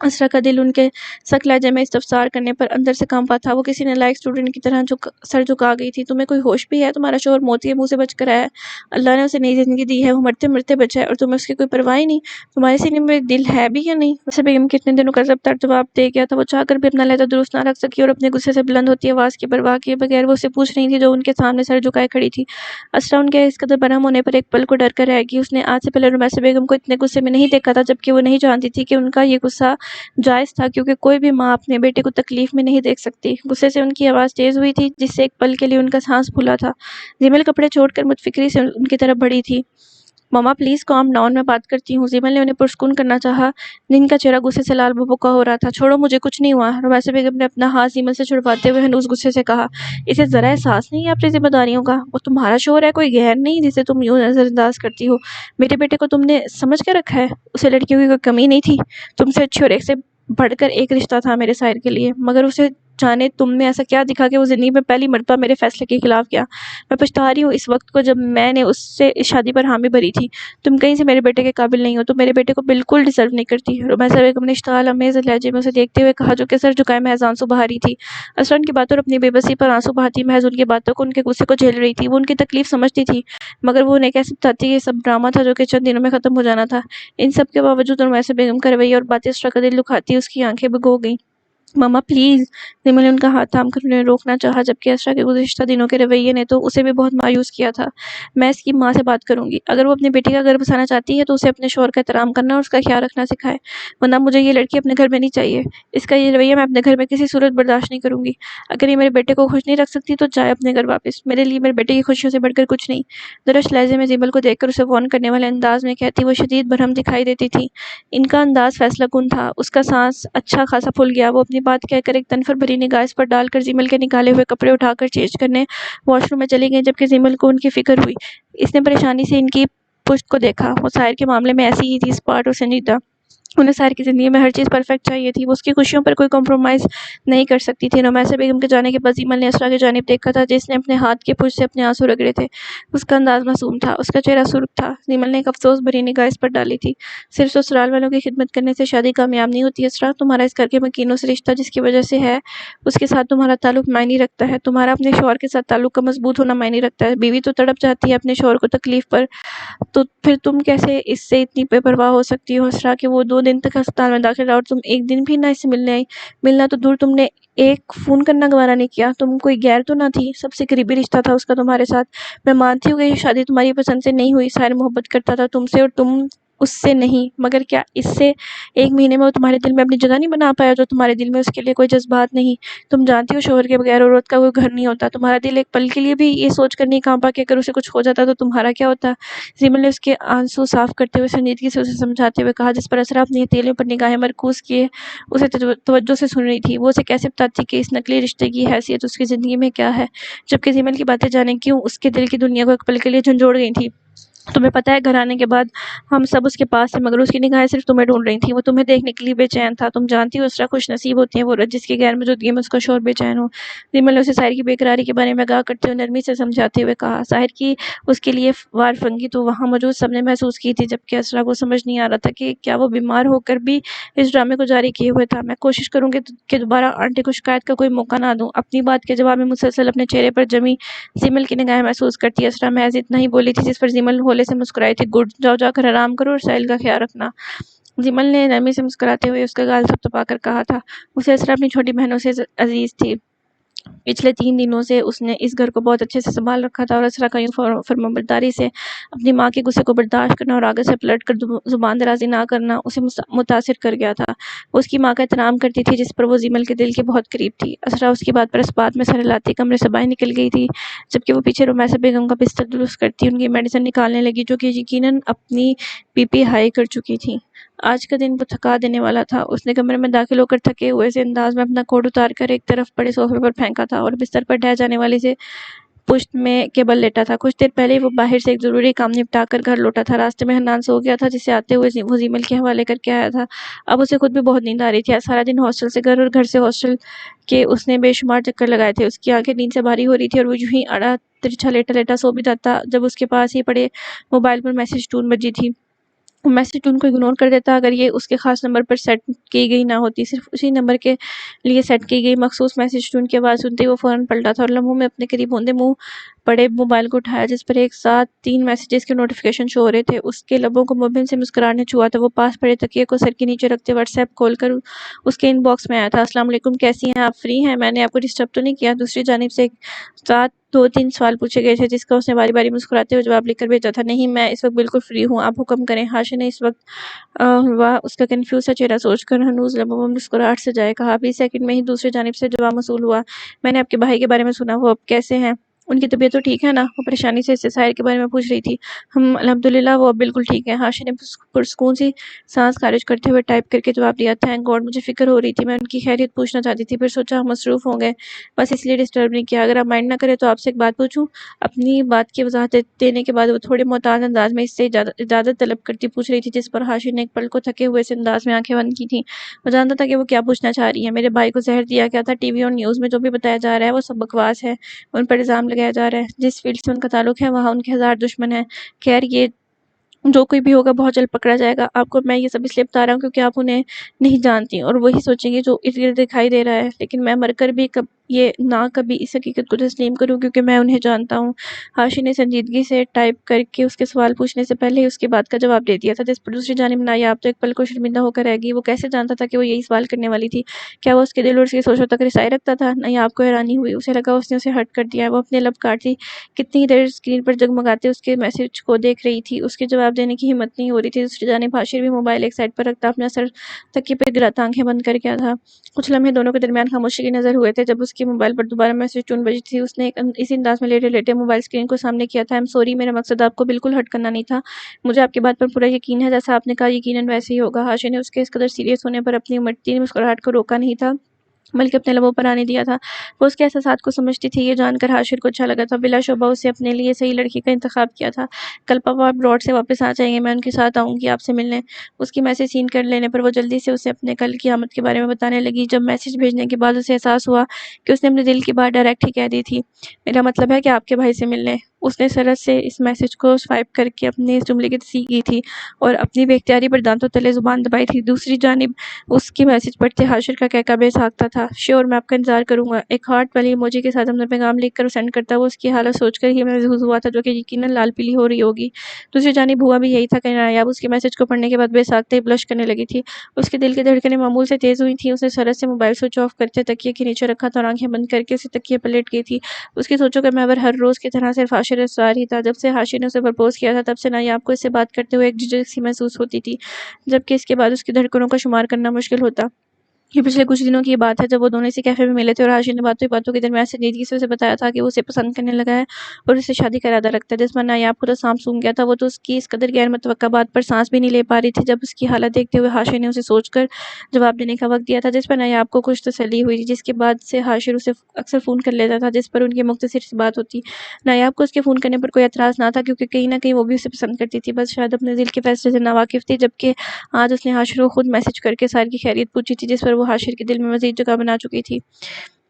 اسرا کا دل ان کے سخت لہجے میں استفسار کرنے پر اندر سے کانپا تھا۔ وہ کسی نالائق اسٹوڈنٹ کی طرح سر جھکا گئی تھی۔ تمہیں کوئی ہوش بھی ہے؟ تمہارا شوہر موت کے منہ سے بچ کر آیا ہے، اللہ نے اسے نئی زندگی دی ہے، وہ مرتے مرتے بچا ہے اور تمہیں اس کی کوئی پرواہ ہی نہیں۔ تمہارے سینے میں دل ہے بھی یا نہیں؟ ویسے بیگم کتنے دنوں کا ضبط جواب دے گیا تھا۔ وہ چاہ کر بھی اپنا لہجہ درست نہ رکھ سکی اور اپنے غصے سے بلند ہوتی آواز کی پرواہ کیے بغیر وہ اسے پوچھ رہی تھی جو ان کے سامنے سر جھکائے کھڑی تھی۔ اسرا ان کے اس قدر برہم ہونے پر ایک پل کو ڈر کر رہ گئی۔ اس نے آج سے پہلے رمیسا بیگم کو اتنے غصے میں نہیں دیکھا تھا، جبکہ وہ نہیں جانتی تھی کہ ان کا یہ غصہ جائز تھا، کیونکہ کوئی بھی ماں اپنے بیٹے کو تکلیف میں نہیں دیکھ سکتی۔ غصے سے ان کی آواز تیز ہوئی تھی، جس سے ایک پل کے لیے ان کا سانس پھولا تھا۔ زیمل کپڑے چھوڑ کر متفکری سے ان کی طرف بڑھی تھی۔ ماما پلیز کام ڈاؤن، میں بات کرتی ہوں۔ زیمل نے انہیں پرسکون کرنا چاہا، جن کا چہرہ غصے سے لال بھبکا ہو رہا تھا۔ چھوڑو مجھے، کچھ نہیں ہوا۔ رمیسا بیگم نے اپنا ہاتھ زیمل سے چھڑواتے ہوئے ہنوز غصے سے کہا، اسے ذرا احساس نہیں ہے اپنی ذمہ داریوں کا؟ وہ تمہارا شوہر ہے، کوئی غیر نہیں جسے تم یوں نظر انداز کرتی ہو۔ میرے بیٹے کو تم نے سمجھ کے رکھا ہے، اسے لڑکیوں کی کوئی کمی نہیں تھی، تم سے اچھی اور ایک سے بڑھ کر ایک رشتہ تھا میرے ساحر کے لیے، مگر اسے جانے تم نے ایسا کیا دکھا کہ وہ زندگی میں پہلی مرتبہ میرے فیصلے کے خلاف گیا۔ میں پچھتا رہی ہوں اس وقت کو جب میں نے اس سے اس شادی پر حامی بھری تھی۔ تم کہیں سے میرے بیٹے کے قابل نہیں ہو، تم میرے بیٹے کو بالکل ڈیزرو نہیں کرتی۔ رمیسا بیگم نے اشتعال آمیز لہجے میں اسے دیکھتے ہوئے کہا، جو کہ سر جھکائے محض آنسو بہا رہی تھی۔ اسرا ان کی باتوں اور اپنی بے بسی پر آنسو بہاتی محض ان کی باتوں کو، ان کے غصے کو جھیل رہی تھی۔ وہ ان کی تکلیف سمجھتی تھی، مگر وہ انہیں کیسے بتاتی کہ یہ سب ڈرامہ تھا جو کہ چند دنوں میں ختم ہو جانا تھا۔ ان سب کے باوجود رمیسا بیگم کا رویہ اور باتیں اسرا کا دل دکھاتی اس کی آنکھیں بھگو گئیں۔ ماما پلیز، زیمل نے ان کا ہاتھ تھام کر انہیں روکنا چاہا، جبکہ اسرا کے گزشتہ دنوں کے رویے نے تو اسے بھی بہت مایوس کیا تھا۔ میں اس کی ماں سے بات کروں گی، اگر وہ اپنے بیٹی کا گھر بسانا چاہتی ہے تو اسے اپنے شوہر کا احترام کرنا اور اس کا خیال رکھنا سکھائے، ورنہ مجھے یہ لڑکی اپنے گھر میں نہیں چاہیے۔ اس کا یہ رویہ میں اپنے گھر میں کسی صورت برداشت نہیں کروں گی۔ اگر یہ میرے بیٹے کو خوش نہیں رکھ سکتی تو جائے اپنے گھر واپس، میرے لیے میرے بیٹے کی خوشیوں سے بڑھ کر کچھ نہیں۔ درشت لہجے میں زیمل کو دیکھ کر اسے وارن کرنے والے انداز میں کہتی وہ شدید برہم دکھائی دیتی تھی۔ ان کا انداز فیصلہ کن تھا۔ اس کا سانس اچھا خاصا پھول گیا۔ وہ اپنی بات کہہ کر ایک تنفر بھری نگاہ اس پر ڈال کر زیمل کے نکالے ہوئے کپڑے اٹھا کر چینج کرنے واش روم میں چلی گئیں، جبکہ زیمل کو ان کی فکر ہوئی۔ اس نے پریشانی سے ان کی پشت کو دیکھا۔ وہ ساحر کے معاملے میں ایسی ہی تھی، اسپاٹ اور سنجیدہ۔ انہیں ساحر کی زندگی میں ہر چیز پرفیکٹ چاہیے تھی، وہ اس کی خوشیوں پر کوئی کمپرومائز نہیں کر سکتی تھی۔ رمیسا بیگم کے جانے کے بعد زیمل نے اسرا کی جانب دیکھا تھا، جس نے اپنے ہاتھ کے پشت سے اپنے آنسو رگڑے تھے۔ اس کا انداز معصوم تھا، اس کا چہرہ سرخ تھا۔ زیمل نے ایک افسوس بھری نگاہ اس پر ڈالی تھی۔ صرف سسرال والوں کی خدمت کرنے سے شادی کامیاب نہیں ہوتی اسرا، تمہارا اس گھر کے مکینوں سے رشتہ جس کی وجہ سے ہے، اس کے ساتھ تمہارا تعلق معنی رکھتا ہے، تمہارا اپنے شوہر کے ساتھ تعلق کا مضبوط ہونا معنی رکھتا ہے۔ بیوی تو تڑپ جاتی ہے اپنے شوہر کو تکلیف پر، تو پھر تم کیسے اس سے اتنی بے پرواہ ہو سکتی ہو اسرا کہ وہ 2 دن تک ہسپتال میں داخل رہا اور تم ایک دن بھی نہ اس سے ملنے آئی؟ ملنا تو دور، تم نے ایک فون کرنا گوارا نہیں کیا۔ تم کوئی غیر تو نہ تھی، سب سے قریبی رشتہ تھا اس کا تمہارے ساتھ۔ میں مانتی ہوں کہ یہ شادی تمہاری پسند سے نہیں ہوئی، ساحر محبت کرتا تھا تم سے اور تم اس سے نہیں، مگر کیا اس سے 1 مہینے میں وہ تمہارے دل میں اپنی جگہ نہیں بنا پایا جو تمہارے دل میں اس کے لیے کوئی جذبات نہیں؟ تم جانتی ہو شوہر کے بغیر عورت کا کوئی گھر نہیں ہوتا۔ تمہارا دل ایک پل کے لیے بھی یہ سوچ کر نہیں کانپا کہ اگر اسے کچھ ہو جاتا تو تمہارا کیا ہوتا؟ زیمل نے اس کے آنسو صاف کرتے ہوئے سنجیدگی سے اسے سمجھاتے ہوئے کہا، جس پر اسرا اپنی ہتھیلیوں پر نگاہیں مرکوز کیے اسے توجہ سے سن رہی تھی۔ وہ اسے کیسے بتاتی کہ اس نقلی رشتے کی حیثیت اس کی زندگی میں کیا ہے، جبکہ زیمل کی باتیں جانے کیوں اس کے دل کی دنیا کو ایک پل کے لیے جھنجھوڑ گئی تھی۔ تمہیں پتہ ہے گھر آنے کے بعد ہم سب اس کے پاس تھے، مگر اس کی نگاہیں صرف تمہیں ڈھونڈ رہی تھیں، وہ تمہیں دیکھنے کے لیے بے چین تھا۔ تم جانتی ہو اسرا، خوش نصیب ہوتی ہے وہ عورت جس کی غیر موجودگی میں اس کا شوہر بے چین ہو۔ زیمل نے اسے ساحر کی بے قراری کے بارے میں آگاہ کرتے ہوئے نرمی سے سمجھاتے ہوئے کہا، ساحر کی اس کے لیے وار فنگی تو وہاں موجود سب نے محسوس کی تھی، جبکہ اسرا کو سمجھ نہیں آ رہا تھا کہ کیا وہ بیمار ہو کر بھی اس ڈرامے کو جاری کیے ہوئے تھا۔ میں کوشش کروں گی کہ دوبارہ آنٹی کو شکایت کا کوئی موقع نہ دوں۔ اپنی بات کے جواب میں مسلسل اپنے چہرے پر جمی زیمل کی نگاہیں محسوس کرتی اسرا محض اتنا ہی بولی تھی، جس پر زیمل ہولے سے مسکرائی تھی، گڈ، جاؤ جا کر آرام کرو اور ساحل کا خیال رکھنا۔ زیمل نے نرمی سے مسکراتے ہوئے اس کا گال تھپتھپا کر کہا تھا۔ اسے اسرا اپنی چھوٹی بہنوں سے عزیز تھی۔ پچھلے 3 دنوں سے اس نے اس گھر کو بہت اچھے سے سنبھال رکھا تھا اور اسرا کا یوں فرمانبرداری سے اپنی ماں کے غصے کو برداشت کرنا اور آگے سے پلٹ کر زبان درازی نہ کرنا اسے متاثر کر گیا تھا۔ وہ اس کی ماں کا احترام کرتی تھی، جس پر وہ زیمل کے دل کے بہت قریب تھی۔ اسرا اس کی بات پر اس بات میں سر ہلاتی کمرے سے باہر نکل گئی تھی، جبکہ وہ پیچھے رمیسا بیگم کا بستر درست کرتی ان کی میڈیسن نکالنے لگی، جو کہ یقیناً اپنی بی پی ہائی کر چکی تھی۔ آج کا دن بہت تھکا دینے والا تھا۔ اس نے کمرے میں داخل ہو کر تھکے ہوئے سے انداز میں اپنا کوٹ اتار کر ایک طرف پڑے صوفے پر پھینکا تھا اور بستر پر ڈھہ جانے والی سے پشت میں کے بل لیٹا تھا۔ کچھ دیر پہلے وہ باہر سے ایک ضروری کام نپٹا کر گھر لوٹا تھا۔ راستے میں حنان سو گیا تھا، جسے آتے ہوئے وہ زیمل کے حوالے کر کے آیا تھا۔ اب اسے خود بھی بہت نیند آ رہی تھی۔ سارا دن ہاسٹل سے گھر اور گھر سے ہاسٹل کے اس نے بے شمار چکر لگائے تھے۔ اس کی آنکھیں نیند سے بھاری ہو رہی تھی اور وہ یوں ہی آڑا ترچھا لیٹا لیٹا سو بھی جاتا جب اس کے پاس ہی پڑے موبائل پر میسج ٹون بجی تھی۔ میسج ٹون کو اگنور کر دیتا اگر یہ اس کے خاص نمبر پر سیٹ کی گئی نہ ہوتی. صرف اسی نمبر کے لیے سیٹ کی گئی مخصوص میسج ٹون کی آواز سنتے ہی وہ فوراً پلٹا تھا اور لمحوں میں اپنے قریب ہوندے منہ پڑے موبائل کو اٹھایا جس پر ایک ساتھ 3 میسیجز کے نوٹیفیکیشن شو ہو رہے تھے. اس کے لبوں کو مبہم سے مسکراہٹ چھوا تھا. وہ پاس پڑے تکیے کو سر کے نیچے رکھتے واٹس ایپ کھول کر اس کے ان باکس میں آیا تھا. السلام علیکم، کیسی ہیں آپ؟ فری ہیں؟ میں نے آپ کو ڈسٹرب تو نہیں کیا؟ دوسری جانب سے ایک ساتھ 2-3 سوال پوچھے گئے تھے جس کا اس نے باری باری مسکراتے ہوئے جواب لکھ کر بھیجا تھا. نہیں، میں اس وقت بالکل فری ہوں، آپ حکم کریں. ہاشم نے اس وقت ہوا اس کا کنفیوز سا چہرہ سوچ کر ہنوز لبوں میں مسکراہٹ سے جائے کہا. 20 سیکنڈ میں ہی دوسری جانب سے جواب موصول ہوا. میں نے آپ کے بھائی کے بارے میں سنا، وہ اب کیسے ہیں؟ ان کی طبیعت تو ٹھیک ہے نا؟ وہ پریشانی سے ساحر کے بارے میں پوچھ رہی تھی. الحمدللہ وہ اب بالکل ٹھیک ہے. ہاشم نے پرسکون سی سانس خارج کرتے ہوئے ٹائپ کر کے جواب دیا. Thank God. مجھے فکر ہو رہی تھی، میں ان کی خیریت پوچھنا چاہتی تھی، پھر سوچا ہم مصروف ہوں گے، بس اس لیے ڈسٹرب نہیں کیا. اگر آپ مائنڈ نہ کریں تو آپ سے ایک بات پوچھوں؟ اپنی بات کی وضاحت دینے کے بعد وہ تھوڑے محتاط انداز میں اس سے اجازت طلب کرتی پوچھ رہی تھی جس پر ہاشم نے ایک پل کو تھکے ہوئے سے انداز میں آنکھیں بند کی تھیں. وہ جانتا تھا کہ وہ کیا پوچھنا چاہ رہی ہے. میرے بھائی کو زہر دیا گیا تھا. ٹی وی اور نیوز میں جو بھی بتایا جا رہا ہے وہ سب بکواس ہے. ان پر الزام لگایا جا رہا ہے. جس فیلڈ سے ان کا تعلق ہے وہاں ان کے 1000 دشمن ہیں. خیر یہ جو کوئی بھی ہوگا بہت جلد پکڑا جائے گا. آپ کو میں یہ سب اس لیے بتا رہا ہوں کیونکہ آپ انہیں نہیں جانتی اور وہی سوچیں گے جو ارد گرد دکھائی دے رہا ہے. لیکن میں مر کر بھی یہ نہ کبھی اس حقیقت کو تسلیم کروں کیونکہ میں انہیں جانتا ہوں. ہاشم نے سنجیدگی سے ٹائپ کر کے اس کے سوال پوچھنے سے پہلے ہی اس کی بات کا جواب دے دیا تھا جس پر دوسری جانب نایاب تو ایک پل کو شرمندہ ہو کر رہ گئی. وہ کیسے جانتا تھا کہ وہ یہی سوال کرنے والی تھی؟ کیا وہ اس کے دل اور اس کی سوچوں تک رسائی رکھتا تھا؟ نہیں، آپ کو حیرانی ہوئی. اسے لگا اس نے اسے ہرٹ کر دیا ہے. وہ اپنے لب کاٹتی کتنی دیر اسکرین پر جگمگاتے اس کے میسج کو دیکھ رہی تھی. اس کے جواب دینے کی ہمت نہیں ہو رہی تھی. دوسری جانب ہاشم بھی موبائل ایک سائڈ پر رکھتا اپنا سر تکیے پر گراتا آنکھیں بند کر گیا تھا. کچھ لمحے دونوں کے درمیان خاموشی کی نظر ہوئے تھے. جب اس کی موبائل پر دوبارہ میسج ٹون بجی تھی اس نے اسی انداز میں لیٹے لیٹے موبائل اسکرین کو سامنے کیا تھا. سوری، میرا مقصد آپ کو بالکل ہرٹ کرنا نہیں تھا. مجھے آپ کی بات پر پورا یقین ہے. جیسا آپ نے کہا یقیناً ویسے ہی ہوگا. ہاشم نے اس کے اس قدر سیریس ہونے پر اپنی امٹتی مسکراہٹ کو روکا نہیں تھا بلکہ اپنے لبوں پر آنے دیا تھا. وہ اس کے احساسات کو سمجھتی تھی. یہ جان کر ہاشم کو اچھا لگا تھا. بلا شبہ اسے اپنے لیے صحیح لڑکی کا انتخاب کیا تھا. کل پاپا ابراڈ سے واپس آ جائیں گے، میں ان کے ساتھ آؤں گی آپ سے ملنے. اس کی میسج سین کر لینے پر وہ جلدی سے اسے اپنے کل کی آمد کے بارے میں بتانے لگی. جب میسج بھیجنے کے بعد اسے احساس ہوا کہ اس نے اپنے دل کی بات ڈائریکٹ ہی کہہ دی تھی. میرا مطلب ہے کہ آپ کے بھائی سے ملنے. اس نے سرعت سے اس میسج کو سوائپ کر کے اپنے اس جملے کی تصحیح کی تھی اور اپنی بے اختیاری پر دانتوں تلے زبان دبائی تھی. دوسری جانب اس کی میسج پڑھتے ہاشم کا کہکہ بے ساختہ تھا. شیور، میں آپ کا انتظار کروں گا. ایک ہارٹ والی ایموجی کے ساتھ اپنا پیغام لکھ کر سینڈ کرتا. وہ اس کی حالت سوچ کر ہی محظوظ ہوا تھا جو کہ یقیناً لال پیلی ہو رہی ہوگی. دوسری جانب ہوا بھی یہی تھا کہ نایاب اس کی میسج کو پڑھنے کے بعد بے ساختہ ہی بلش کرنے لگی تھی. اس کے دل کی دھڑکنیں معمول سے تیز ہوئی تھیں. اس نے سرعت سے موبائل سوئچ آف کرتے تکیے کے نیچے رکھا تھا اور آنکھیں بند کر کے اسے تکیے پر لیٹ گئی تھی. اس کی سوچوں کا محور ہر روز کی طرح صرف ہاشم اسرار ہی تھا. جب سے ہاشم نے اسے پرپوز کیا تھا تب سے نایاب کو اس سے بات کرتے ہوئے ایک جھجک سی محسوس ہوتی تھی جبکہ اس کے بعد اس کی دھڑکنوں کا شمار کرنا مشکل ہوتا. یہ پچھلے کچھ دنوں کی بات ہے جب وہ دونوں اسی کیفے میں ملے تھے اور ہاشم نے باتوں کے درمیان سنجیدگی سے اسے بتایا تھا کہ وہ اسے پسند کرنے لگا ہے اور اس سے شادی کا ارادہ رکھتا ہے. جس پر نایاب کو تو سانپ سونگھ گیا تھا. وہ تو اس کی اس قدر غیر متوقع بات پر سانس بھی نہیں لے پا رہی تھی. جب اس کی حالت دیکھتے ہوئے ہاشم نے اسے سوچ کر جواب دینے کا وقت دیا تھا جس پر نایاب کو کچھ تسلی ہوئی جس کے بعد سے ہاشم اسے اکثر فون کر لیتا تھا جس پر ان کی مختصر سی بات ہوتی. نایاب کو اس کے فون کرنے پر کوئی اعتراض نہ تھا کیونکہ کہیں نہ کہیں وہ بھی اسے پسند کرتی تھی. بس شاید اپنے دل کے فیصلے سے ناواقف تھی. جبکہ آج اس نے ہاشم کو خود میسج کر کے ساری کی خیریت پوچھی تھی جس پر وہ ہاشم کے دل میں مزید جگہ بنا چکی تھی.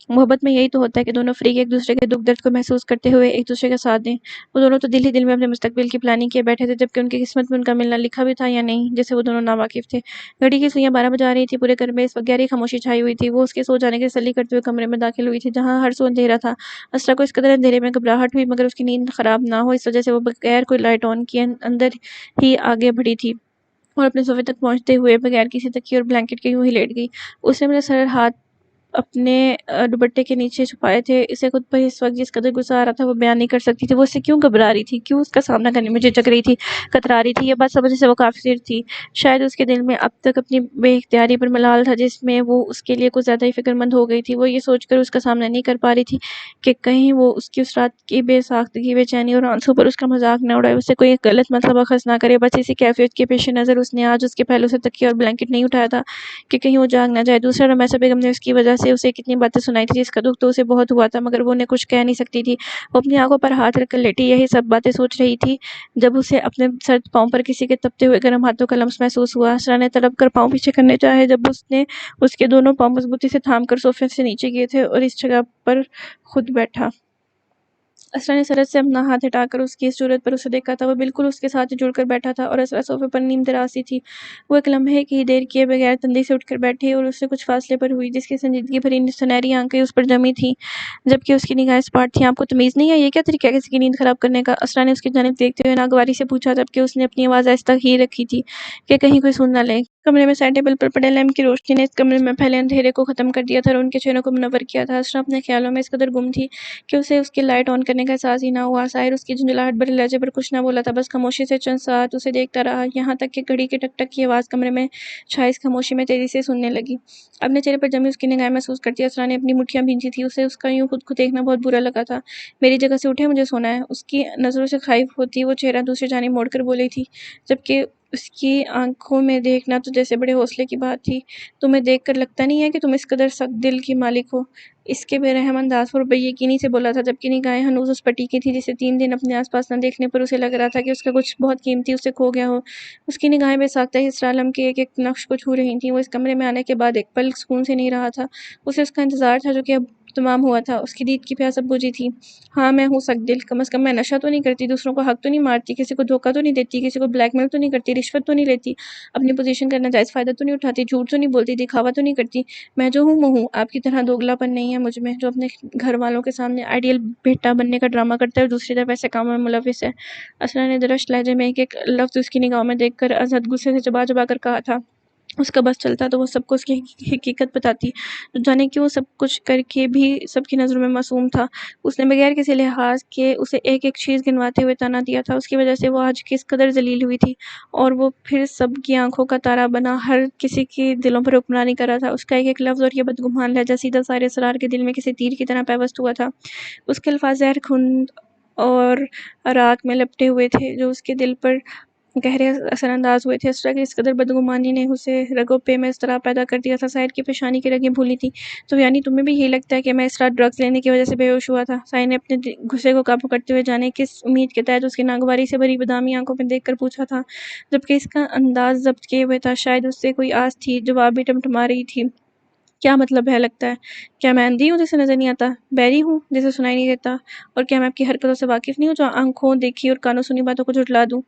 محبت میں یہی تو ہوتا ہے کہ دونوں فریق ایک دوسرے کے دکھ درد کو محسوس کرتے ہوئے ایک دوسرے کا ساتھ دیں. وہ دونوں تو دل ہی دل میں اپنے مستقبل کی پلاننگ کیے بیٹھے تھے جبکہ ان کی قسمت میں ان کا ملنا لکھا بھی تھا یا نہیں جسے وہ دونوں ناواقف تھے. گھڑی کی سوئیاں 12 بجا رہی تھی. پورے گھر میں اس وقت گہری خاموشی چھائی ہوئی تھی. وہ اس کے سو جانے کی تسلی کرتے ہوئے کمرے میں داخل ہوئی تھی جہاں ہر سو اندھیرا تھا. اسرا کو اس قدر اندھیرے میں گھبراہٹ ہوئی مگر اس کی نیند خراب نہ ہو اس وجہ سے وہ بغیر کوئی لائٹ آن کیے اندر ہی آگے بڑھی تھی اور اپنے صوفے تک پہنچتے ہوئے بغیر کسی تکیے اور بلینکٹ کے یوں ہی لیٹ گئی. اس نے اپنے سر ہاتھ اپنے دوپٹے کے نیچے چھپائے تھے. اسے خود پر اس وقت جس قدر غصہ آ رہا تھا وہ بیان نہیں کر سکتی تھی. وہ اس سے کیوں گھبرا رہی تھی، کیوں اس کا سامنا کرنے میں جھجک رہی تھی، کترا رہی تھی. یہ بات سمجھنے سے وہ کافر تھی. شاید اس کے دل میں اب تک اپنی بے اختیاری پر ملال تھا جس میں وہ اس کے لیے کچھ زیادہ ہی فکر مند ہو گئی تھی. وہ یہ سوچ کر اس کا سامنا نہیں کر پا رہی تھی کہ کہیں وہ اس کی اس رات کی بے ساختگی، بے چینی اور آنسوں پر اس کا مذاق نہ اڑائے، اسے کوئی غلط مطلب اخذ نہ کرے. بس اسی کیفیت کے پیش نظر اس نے آج اس کے پہلو سے تکیہ اور بلینکٹ نہیں اٹھایا تھا کہ کہیں وہ جاگ نہ جائے. دوسرا رمیسا بیگم نے اس کی وجہ سے اسے کتنی باتیں سنائی تھی جس کا دکھ تو اسے بہت ہوا تھا مگر وہ انہیں کچھ کہہ نہیں سکتی تھی. وہ اپنی آنکھوں پر ہاتھ رکھ کر لیٹی یہی سب باتیں سوچ رہی تھی جب اسے اپنے سرد پاؤں پر کسی کے تپتے ہوئے گرم ہاتھوں کا لمس محسوس ہوا. اسرا نے تڑپ کر پاؤں پیچھے کرنے چاہے جب اس نے اس کے دونوں پاؤں مضبوطی سے تھام کر صوفے سے نیچے کیے تھے اور اس جگہ پر خود بیٹھا. اسرا نے سرد سے اپنا ہاتھ ہٹا کر اس کی اس صورت پر اسے دیکھا تھا۔ وہ بالکل اس کے ساتھ ہی جڑ کر بیٹھا تھا اور اسرا صوفے پر نیم دراز تھی۔ وہ ایک لمحے کی دیر کیے بغیر تندی سے اٹھ کر بیٹھی اور اس سے کچھ فاصلے پر ہوئی، جس کی سنجیدگی بھری سنہری آنکھیں اس پر جمی تھیں جبکہ اس کی نگاہیں سپاٹ تھیں۔ آپ کو تمیز نہیں ہے؟ یہ کیا طریقہ ہے کسی کی نیند خراب کرنے کا؟ اسرا نے اس کی جانب دیکھتے ہوئے ناگواری سے پوچھا، جبکہ اس نے اپنی آواز آہستہ ہی رکھی تھی کہ کہیں کوئی سن نہ لے۔ کمرے میں سائڈ ٹیبل پر پڑے لیمپ کی روشنی نے اس کمرے میں پھیلے اندھیرے کو ختم کر دیا تھا اور ان کے چہروں کو منور کیا تھا۔ اسرا اپنے خیالوں میں اس قدر گم تھی کہ اسے اس کی لائٹ آن کرنے کا احساس ہی نہ ہوا۔ ساحر اس کی جھنجھلاہٹ بھرے لہجے پر کچھ نہ بولا تھا، بس خاموشی سے چند ساعت اسے دیکھتا رہا، یہاں تک کہ گھڑی کے ٹک ٹک کی آواز کمرے میں چھائی اس خاموشی میں تیزی سے سننے لگی۔ اپنے چہرے پر جمی اس کی نگاہیں محسوس کرتی اسرا نے اپنی مٹھیاں بھینجی تھی۔ اسے اس کا یوں خود کو دیکھنا بہت برا لگا تھا۔ میری جگہ سے اٹھیں، مجھے سونا ہے۔ اس کی نظروں سے خائف ہوتی وہ چہرہ دوسری جانب موڑ کر بولی تھی، جبکہ اس کی آنکھوں میں دیکھنا تو جیسے بڑے حوصلے کی بات تھی۔ تمہیں دیکھ کر لگتا نہیں ہے کہ تم اس قدر سخت دل کی مالک ہو؟ اس کے بے رحم انداز پر بے یقینی سے بولا تھا، جبکہ نگاہیں ہنوز اس پر ٹکی تھی جسے 3 دن اپنے آس پاس نہ دیکھنے پر اسے لگ رہا تھا کہ اس کا کچھ بہت قیمتی اسے کھو گیا ہو۔ اس کی نگاہیں بے ساختہ ہی اس عالم کے ایک ایک نقش کو چھو رہی تھیں۔ وہ اس کمرے میں آنے کے بعد ایک پل سکون سے نہیں رہا تھا۔ اسے اس کا انتظار تھا جو کہ اب تمام ہوا تھا۔ اس کی دید کی پیاس اب بجھی تھی۔ ہاں میں ہوں سخت دل، کم از کم میں نشہ تو نہیں کرتی، دوسروں کو حق تو نہیں مارتی، کسی کو دھوکہ تو نہیں دیتی، کسی کو بلیک میل تو نہیں کرتی، رشوت تو نہیں لیتی، اپنی پوزیشن کا ناجائز فائدہ تو نہیں اٹھاتی، جھوٹ تو نہیں بولتی، دکھاوا تو نہیں کرتی۔ میں جو ہوں وہ ہوں۔ آپ کی طرح دوگلا پن نہیں ہے مجھ میں، جو اپنے گھر والوں کے سامنے آئیڈیل بیٹا بننے کا ڈرامہ کرتا ہے اور دوسری طرف ایسے کاموں میں ملوث ہے۔ اسرا نے درشت لہجے میں ایک ایک لفظ اس کی نگاہوں میں دیکھ کر ازحد غصے سے چبا چبا کر کہا تھا۔ اس کا بس چلتا تو وہ سب کو اس کی حقیقت بتاتی، جانے کہ وہ سب کچھ کر کے بھی سب کی نظروں میں معصوم تھا۔ اس نے بغیر کسی لحاظ کے اسے ایک ایک چیز گنواتے ہوئے طعنہ دیا تھا۔ اس کی وجہ سے وہ آج کس قدر ذلیل ہوئی تھی اور وہ پھر سب کی آنکھوں کا تارا بنا ہر کسی کے دلوں پر حکمرانی کر رہا تھا۔ اس کا ایک ایک لفظ اور یہ بدگمان لہجہ سیدھا سارے اسرار کے دل میں کسی تیر کی طرح پیوست ہوا تھا۔ اس کے الفاظ زہر خند اور راکھ میں لپٹے ہوئے تھے جو اس کے دل پر گہرے اثر انداز ہوئے تھے۔ اسرا کی اس قدر بدگمانی نے اسے رگوں پہ میں اضطراب پیدا کر دیا تھا۔ ساحر کی پیشانی کی رگیں بھولی تھیں۔ تو یعنی تمہیں بھی یہی لگتا ہے کہ میں اس رات ڈرگز لینے کی وجہ سے بے ہوش ہوا تھا؟ ساحر نے اپنے غصے کو قابو کرتے ہوئے جانے کس امید کے تحت اس کی ناگواری سے بھری بادامی آنکھوں میں دیکھ کر پوچھا تھا، جبکہ اس کا انداز ضبط کیے ہوئے تھا۔ شاید اس سے کوئی آس تھی، جواب بھی ٹمٹما رہی تھی۔ کیا مطلب ہے لگتا ہے؟ کیا میں اندھی ہوں جسے نظر نہیں آتا؟ بہری ہوں جسے سنائی نہیں دیتا؟ اور کیا میں آپ کی حرکتوں سے واقف نہیں ہوں جو آنکھوں دیکھی اور کانوں سنی باتوں کو جھٹلا دوں؟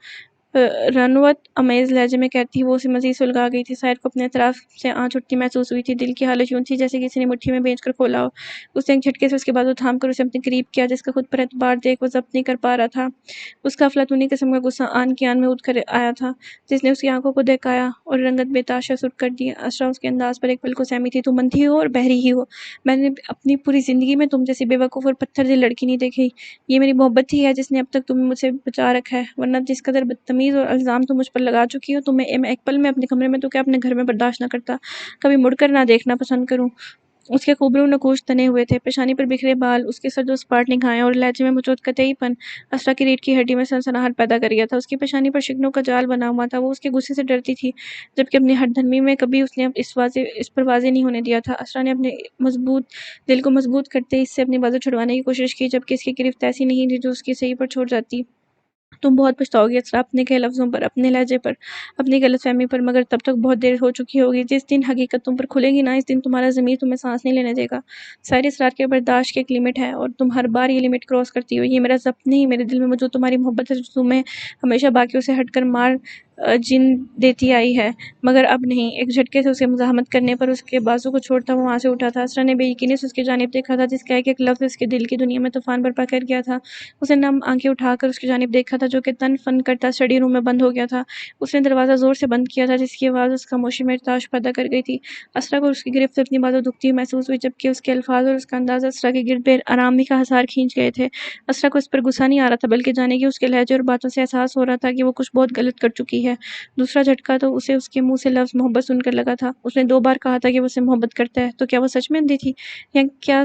رنوت امیز لہجے میں کہتی وہ اسے مزید سلگا گئی تھی۔ ساحر کو اپنے اطراف سے آنچ اٹھتی محسوس ہوئی تھی۔ دل کی حالت یوں تھی جیسے کسی نے مٹھی میں بھیج کر کھولا ہو۔ اس نے ایک جھٹکے سے اس کے بازو تھام کر اسے اپنے قریب کیا، جس کا خود پر اعتبار دیکھ وہ ضبط نہیں کر پا رہا تھا۔ اس کا افلاطونی قسم کا غصہ آن کی آن میں اٹھ کر آیا تھا، جس نے اس کی آنکھوں کو دہکایا اور رنگت بے تاشا سرخ کر دی۔ اسرا اس کے انداز پر ایک پل کو سہمی تھی۔ تم اندھی ہو اور بہری ہی ہو۔ میں نے اپنی پوری زندگی میں تم جیسی بے وقوف اور پتھر دل لڑکی نہیں دیکھی۔ یہ میری محبت ہی ہے جس نے اب تک تمہیں مجھ سے بچا رکھا ہے، ورنہ جس قدر بدتمیز اور الزام تم مجھ پر لگا چکی ہو، تمہیں میں ایک پل میں اپنے کمرے میں تو کیا اپنے گھر میں برداشت نہ کرتا، کبھی مڑ کر نہ دیکھنا پسند کروں۔ اس کے خوبرو نقوش تنے ہوئے تھے، پیشانی پر بکھرے بال، اس کے سر و سپاٹ نگاہیں اور لہجے میں موجود قطعی پن اسرا کی ریڑھ کی ہڈی میں سنسناہٹ پیدا کر گیا تھا۔ اس کی پیشانی پر شکنوں کا جال بنا ہوا تھا۔ وہ اس کے غصے سے ڈرتی تھی، جبکہ اپنی ہٹ دھرمی میں کبھی اس نے اس پر واضح نہیں ہونے دیا تھا۔ اسرا نے اپنے مضبوط دل کو مضبوط کرتے اس سے اپنی بازو چھڑوانے کی کوشش کی، جبکہ اس کی گرفت ایسی نہیں تھی جو اس کی صحیح پر چھوڑ جاتی۔ تم بہت پچھتاؤ گی اسرا، اپنے کہے لفظوں پر، اپنے لہجے پر، اپنی غلط فہمی پر، مگر تب تک بہت دیر ہو چکی ہوگی۔ جس دن حقیقت تم پر کھلے گی نا، اس دن تمہارا ضمیر تمہیں سانس نہیں لینے دے گا۔ سارے اسرار کے برداشت کی ایک لمٹ ہے اور تم ہر بار یہ لمٹ کراس کرتی ہو۔ یہ میرا ضبط نہیں، میرے دل میں موجود تمہاری محبت ہے جو تمہیں ہمیشہ باقیوں سے ہٹ کر مار جن دیتی آئی ہے، مگر اب نہیں۔ ایک جھٹکے سے اسے مزاحمت کرنے پر اس کے بازو کو چھوڑتا وہ وہاں سے اٹھا تھا۔ اسرا نے بے یقینی سے اس کی جانب دیکھا تھا، جس کا ایک ایک لفظ اس کے دل کی دنیا میں طوفان برپا کر گیا تھا۔ اس نے نم آنکھیں اٹھا کر اس کی جانب دیکھا تھا جو کہ تن فن کرتا اسٹڈی روم میں بند ہو گیا تھا۔ اس نے دروازہ زور سے بند کیا تھا، جس کی آواز اس خاموشی میں ارتعاش پیدا کر گئی تھی۔ اسرا کو اس کی گرفت سے اپنی بازو دکھتی ہوئی محسوس ہوئی، جبکہ اس کے الفاظ اور اس کا انداز اسرا کے گرد بے آرامی کا حصار کھینچ گئے تھے۔ اسرا کو اس پر غصہ نہیں آ رہا تھا، بلکہ جانے کہ اس کے لہجے اور باتوں سے احساس ہو رہا تھا کہ وہ کچھ بہت غلط کر چکی ہے۔ دوسرا جھٹکا تو اسے اس کے منہ سے لفظ محبت سن کر لگا تھا۔ اس نے 2 بار کہا تھا کہ وہ اسے محبت کرتا ہے، تو کیا وہ سچ میں اندھی تھی؟ یا کیا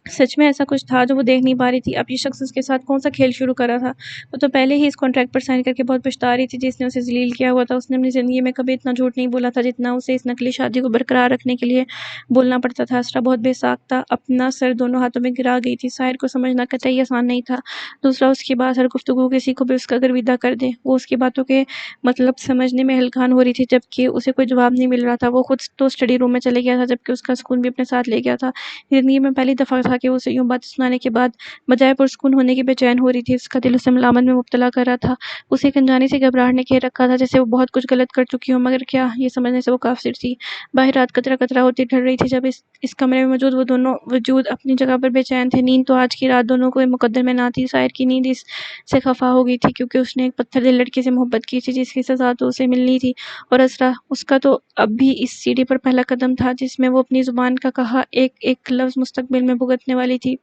سچ میں ایسا کچھ تھا جو وہ دیکھ نہیں پا رہی تھی؟ اب یہ شخص اس کے ساتھ کون سا کھیل شروع کر رہا تھا؟ وہ تو پہلے ہی اس کانٹریکٹ پر سائن کر کے بہت پچھتا رہی تھی جس نے اسے ذلیل کیا ہوا تھا۔ اس نے اپنی زندگی میں کبھی اتنا جھوٹ نہیں بولا تھا جتنا اسے اس نقلی شادی کو برقرار رکھنے کے لیے بولنا پڑتا تھا۔ اسرا بہت بے ساختہ اپنا سر دونوں ہاتھوں میں گرا گئی تھی۔ ساحر کو سمجھنا قطعی آسان نہیں تھا۔ دوسرا، اس کی بات ہر گفتگو کسی کو بھی اس کا گرویدہ کر دے۔ وہ اس کی باتوں کے مطلب سمجھنے میں ہلکان ہو رہی تھی، جبکہ اسے کوئی جواب نہیں مل رہا تھا۔ وہ خود تو اسٹڈی روم میں چلے گیا تھا، جبکہ اس کا سکون بھی اپنے ساتھ لے گیا تھا۔ زندگی میں پہلی دفعہ تھا کہا کہ اسے یوں بات سنانے کے بعد بجائے پرسکون ہونے کی بے چین ہو رہی تھی، اس کا دل اسے ملامت میں مبتلا کر رہا تھا۔ اسے ایک انجانی سی گھبراہٹ نے گھیر رکھا تھا، جیسے وہ بہت کچھ غلط کر چکی ہو، مگر کیا؟ یہ سمجھنے سے وہ قاصر تھی۔ باہر رات قطرہ قطرہ ہوتی ڈھل رہی تھی۔ جب اس کمرے میں موجود وہ دونوں وجود اپنی جگہ پر بے چین تھے۔ نیند تو آج کی رات دونوں کو مقدر میں نہ تھی۔ ساحر کی نیند اس سے خفا ہو گئی تھی کیونکہ اس نے ایک پتھر دل لڑکی سے محبت کی تھی جس کی سزا تو اسے ملنی تھی، اور اسرا اس کا تو اب بھی اس سیڑھی پر پہلا قدم تھا جس میں وہ اپنی زبان کا کہا ایک ایک لفظ مستقبل میں بھگتنے والی تھی۔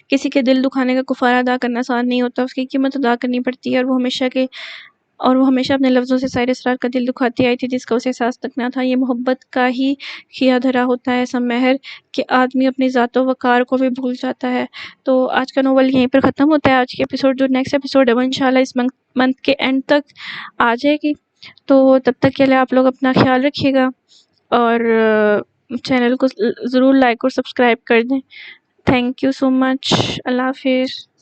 کسی کے دل دکھانے کا کفارہ ادا کرنا آسان نہیں ہوتا، اس کی قیمت ادا کرنی پڑتی ہے، اور وہ ہمیشہ اپنے لفظوں سے سارے اسرار کا دل دکھاتی آئی تھی جس کا اسے احساس تک نہ تھا۔ یہ محبت کا ہی کیا دھرا ہوتا ہے ایسا مہر کہ آدمی اپنی ذات و وقار کو بھی بھول جاتا ہے۔ تو آج کا ناول یہیں پر ختم ہوتا ہے۔ آج کے ایپیسوڈ جو نیکسٹ ایپیسوڈ ہے وہ انشاءاللہ اس منتھ کے اینڈ تک آ جائے گی۔ تو تب تک کے لیے آپ لوگ اپنا خیال رکھیے گا اور چینل کو ضرور لائک اور سبسکرائب کر دیں۔ تھینک یو سو مچ۔ اللہ حافظ۔